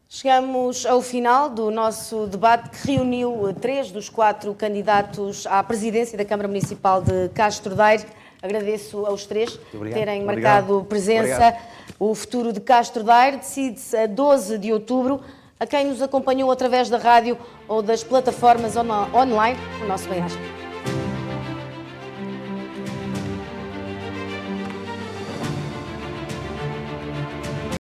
Chegamos ao final do nosso debate que reuniu 3 dos 4 candidatos à presidência da Câmara Municipal de Castro Daire. Agradeço aos 3 terem marcado presença. Obrigado. O futuro de Castro Daire decide-se a 12 de outubro. A quem nos acompanhou através da rádio ou das plataformas online, o nosso bem-aja.